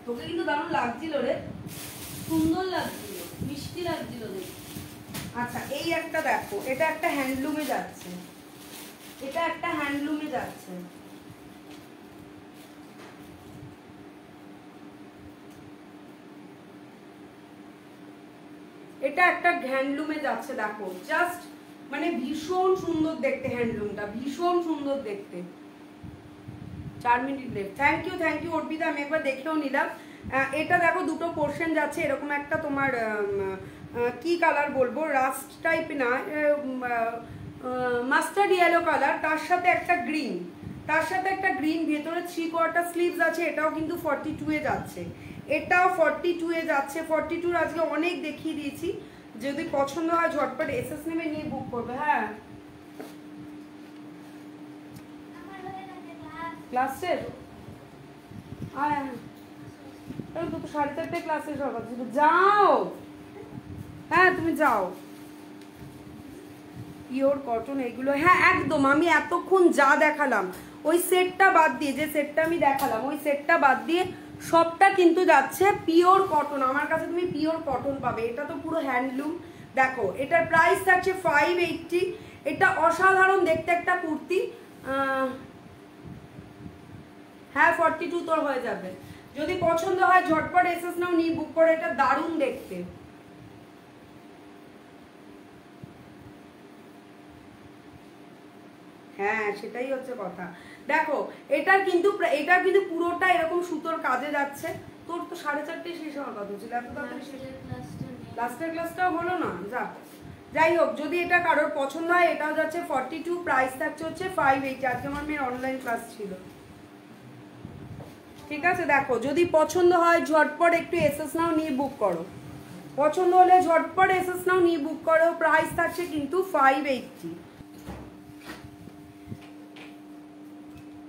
[SPEAKER 1] তোকে কিন্তু দারুণ লাগছিল রে, সুন্দর লাগছিল, মিষ্টি লাগছিল দেখতে। আচ্ছা এই একটা দেখো, এটা একটা হ্যান্ডলুমে যাচ্ছে, এটা একটা হ্যান্ডলুমে যাচ্ছে। এটা একটা হ্যান্ডলুমে যাচ্ছে, দেখো জাস্ট মানে ভীষণ সুন্দর দেখতে, হ্যান্ডলুমটা ভীষণ সুন্দর দেখতে। 4 minute late. Thank you Arpita, আমি একবার দেখেও নিলাম। এটা দেখো দুটো পোর্শন যাচ্ছে, এরকম একটা তোমার কি কালার বলবো, রাস্ট টাইপ না, মাস্টার্ড ইয়েলো কালার, তার সাথে একটা গ্রিন, তার সাথে একটা গ্রিন, ভেতরে 3/4 স্লিভস আছে। এটাও কিন্তু 42 এ যাচ্ছে, এটাও 42 এ যাচ্ছে। 42 আজকে অনেক দেখিয়ে দিয়েছি, যদি পছন্দ হয় ঝটপট এসএস নেবে, নিয়ে বুক করবে। হ্যাঁ ক্লাসের তো 4:30 ক্লাসে সকাল ছিল, যাও। হ্যাঁ তুমি যাও। পিওর কটন এগুলো, হ্যাঁ একদম। আমি এতক্ষণ যা দেখালাম ওই সেটটা বাদ দিয়ে, যে সেটটা আমি দেখালাম ওই সেটটা বাদ দিয়ে সবটা কিন্তু যাচ্ছে পিওর কটন। আমার কাছে তুমি পিওর কটন পাবে। এটা তো পুরো হ্যান্ডলুম। দেখো এটার প্রাইস থাকছে 580। এটা অসাধারণ দেখতে একটা কুর্তি। হ্যাঁ 42 তোর হয়ে যাবে। যদি পছন্দ হয় ঝটপট এসএস নাও, নিয়ে বুক করে। এটা দারুণ দেখতে। হ্যাঁ সেটাই হচ্ছে কথা। দেখো এটার কিন্তু পুরোটা এরকম সুতোর কাজে যাচ্ছে। তোর তো 4:30 শেষ হওয়ার কথা ছিল, এত তাড়াতাড়ি শেষ। লাস্টের ক্লাসটাও হলো না, যা। যাই হোক, যদি এটা কারোর পছন্দ হয়, এটাও যাচ্ছে 42, প্রাইস থাকছে হচ্ছে 580। আজকে আমার মেয়ের অনলাইন ক্লাস ছিল, ঠিক আছে। দেখো যদি পছন্দ হয় ঝটপট একটু এসএস নাও, নিয়ে বুক করো। পছন্দ হলে ঝটপট এসএস নাও, নিয়ে বুক করো। প্রাইস থাকছে কিন্তু 580।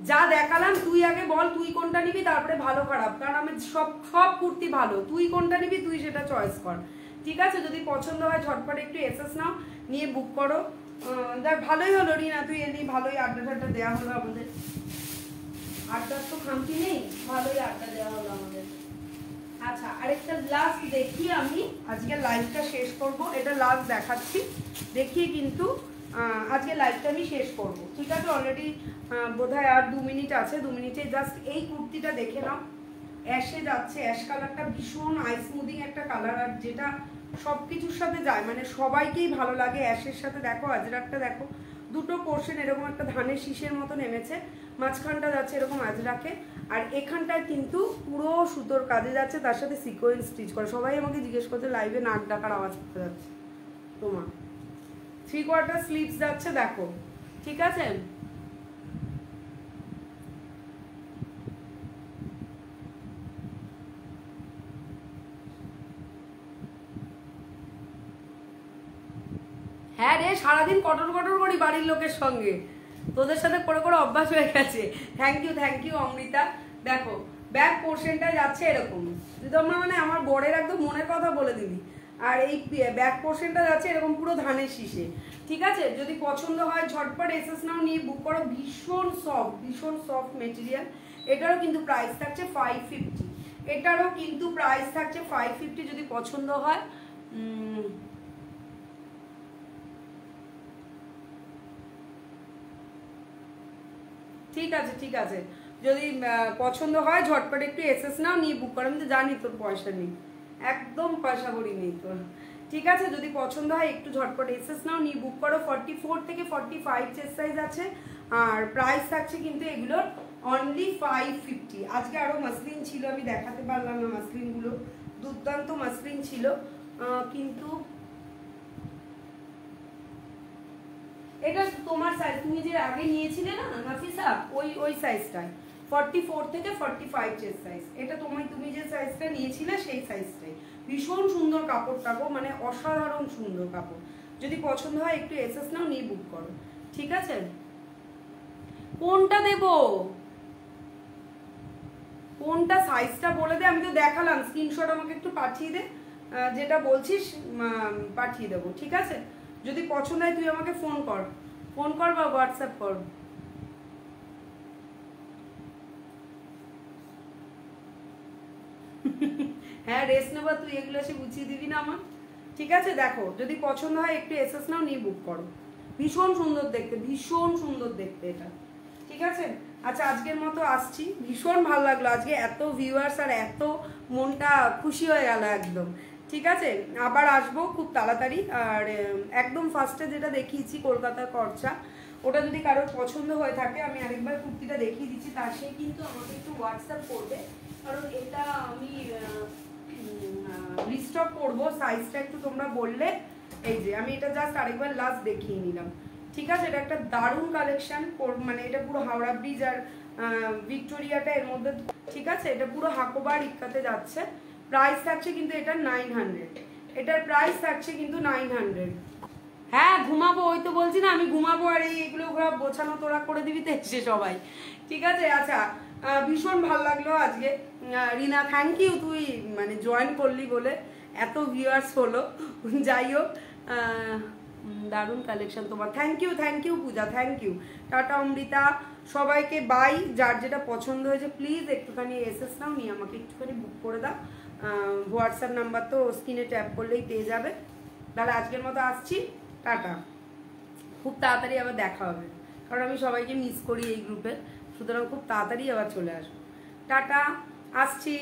[SPEAKER 1] যা দেখালাম তুই আগে বল তুই কোনটা নিবি, তারপরে ভালো খারাপ, কারণ আমি সব কুর্তি ভালো, তুই কোনটা নিবি তুই সেটা চয়েস কর, ঠিক আছে। যদি পছন্দ হয় ঝটপট একটু এসএস নাও, নিয়ে বুক করো। দেখ ভালোই হলো রিনা, তুই এলি, ভালোই আড্ডা টাড্ডা দেওয়া হলো আমাদের। আড্ডার তো খামতি নেই, ভালোই আড্ডা দেওয়া হলো আমাদের। আচ্ছা আরেকটা লাস্ট দেখিয়ে আমি আজকে লাইভটা শেষ করব। এটা লাস্ট দেখাচ্ছি, দেখিয়ে কিন্তু আজকে লাইভটা আমি শেষ করব, ঠিক আছে। অলরেডি বোধহয় আর 2 মিনিট আছে। 2 মিনিটে জাস্ট এই কুর্তিটা দেখে নাও। অ্যাশে যাচ্ছে, অ্যাশ কালারটা ভীষণ আই স্মুদিং একটা কালার, আর যেটা সব কিছুর সাথে যায়, মানে সবাইকেই ভালো লাগে অ্যাশের সাথে। দেখো আজরাকটা দেখো, দুটো পোর্শন এরকম একটা ধানের শীষের মতো নেমেছে, মাঝখানটা যাচ্ছে এরকম আজরাকে, আর এখানটায় কিন্তু পুরো সুতোর কাজে যাচ্ছে, তার সাথে সিকোয়েন্স স্টিচ করে। সবাই আমাকে জিজ্ঞেস করছে লাইভে নাক ডাকার আওয়াজ করতে যাচ্ছে তোমার। 3/4 স্লিভস যাচ্ছে, দেখো, ঠিক আছে। হ্যাঁ রে, সারাদিন কটর করি বাড়ির লোকের সঙ্গে, তোদের সাথে করে করে অভ্যাস হয়ে গেছে। Thank you Amrita. দেখো ব্যাক পোর্শনটা যাচ্ছে এরকম, তোমরা মানে আমার বরের একদম মনের কথা বলে দিবি। আর এই ব্যাক পোর্শনটা যাচ্ছে এরকম পুরো ধানের শীষে, ঠিক আছে। যদি পছন্দ হয় ঝটপট এসএস নাও, নিয়ে বুক করো। ভীষণ সফট মেটেরিয়াল। এটারও কিন্তু প্রাইস থাকছে 550। এটারও কিন্তু প্রাইস থাকছে 550 যদি পছন্দ হয়। ঠিক আছে যদি পছন্দ হয় ঝটপট একটু এসএস নাও, নিয়ে বুক করো। আমি তো জানি তোর পয়সা নেই, একদম পয়সা করি নেই তোর, ঠিক আছে। যদি পছন্দ হয় একটু ঝটপট এসএস নাও, নিয়ে বুক করো। 44 থেকে 45 চেস্ট সাইজ আছে, আর প্রাইস থাকছে কিন্তু এগুলোর অনলি 550। আজকে আরো মাসলিন ছিল, আমি দেখাতে পারলাম না মাসলিনগুলো, দুর্দান্ত মাসলিন ছিল, কিন্তু এটা তোমার সাইজ, তুমি যে আগে নিয়েছিলে না নাফিসা, ওই সাইজটাই 44 থেকে 45 চেস্ট সাইজ। এটা তুমি যে সাইজটা নিয়েছিলে সেই সাইজটাই। ভীষণ সুন্দর কাপড়টা গো, মানে অসাধারণ সুন্দর কাপড়। যদি পছন্দ হয় একটু এসএস নাও, নিয়ে বুক করো, ঠিক আছে। কোনটা দেব? কোনটা সাইজটা বলে দে, আমি তো দেখালাম, স্ক্রিনশট আমাকে একটু পাঠিয়ে দে, যেটা বলছিস পাঠিয়ে দেবো, ঠিক আছে? যদি পছন্দ হয় তুই আমাকে ফোন কর বা হোয়াটসঅ্যাপ কর। হ্যাঁ রেস্ট নেবা তুই, এগুলো এসে গুছিয়ে দিবি না আমার, ঠিক আছে? দেখো যদি পছন্দ হয় একটু এসএস নাও, নিয়ে বুক করো। ভীষণ সুন্দর দেখতে, ভীষণ সুন্দর দেখতে এটা, ঠিক আছে? আচ্ছা আজকের মতো আসছি, ভীষণ ভালো লাগলো আজকে, এত ভিউয়ার্স আর এত মনটা খুশি হয়ে গেল একদম, ঠিক আছে? আবার আসবো খুব তাড়াতাড়ি। আর একদম ফার্স্টে যেটা দেখিয়েছি কলকাতার খরচা, ওটা যদি কারোর পছন্দ হয়ে থাকে, আমি আরেকবার কুর্তিটা দেখিয়ে দিচ্ছি, তার সে কিন্তু আমাকে একটু হোয়াটসঅ্যাপ করবে, কারণ এটা আমি রিস্টক করবো, সাইজটা একটু তোমরা বললে। এই যে আমি এটা জাস্ট আরেকবার লাস্ট দেখিয়ে নিলাম, ঠিক আছে? এটা একটা দারুণ কালেকশন, মানে এটা পুরো হাওড়া ব্রিজ আর ভিক্টোরিয়াটা এর মধ্যে, ঠিক আছে? এটা পুরো হাকোবার ইক্কাতে যাচ্ছে। প্রাইস থাকছে কিন্তু এটা 900, এটার প্রাইস থাকছে কিন্তু 900। হ্যাঁ ঘুমাবো, ওই তো বলছি না আমি ঘুমাবো, আর এইগুলো গোছানো তোরা করে দিবি তো এসে সবাই, ঠিক আছে? আচ্ছা ভীষণ ভালো লাগলো আজকে রিনা, থ্যাংক ইউ, তুই মানে জয়েন করলি বলে এত ভিউয়ার্স হলো। যাই হোক দারুণ কালেকশন তোমার, thank you Puja, thank you. টাটা অমৃতা, সবাইকে বাই। যার যেটা পছন্দ হয়েছে প্লিজ একটুখানি এসএস নাও, নিয়ে আমাকে একটুখানি বুক করে দাও। হোয়াটসঅ্যাপ নাম্বার তো স্ক্রিনে ট্যাপ করলেই পেয়ে যাবে। তাহলে আজকের মতো আসছি, টাটা। খুব তাড়াতাড়ি আবার দেখা হবে, কারণ আমি সবাইকে মিস করি এই গ্রুপে, সুতরাং খুব তাড়াতাড়ি আবার চলে আসবো। টাটা, আসছি।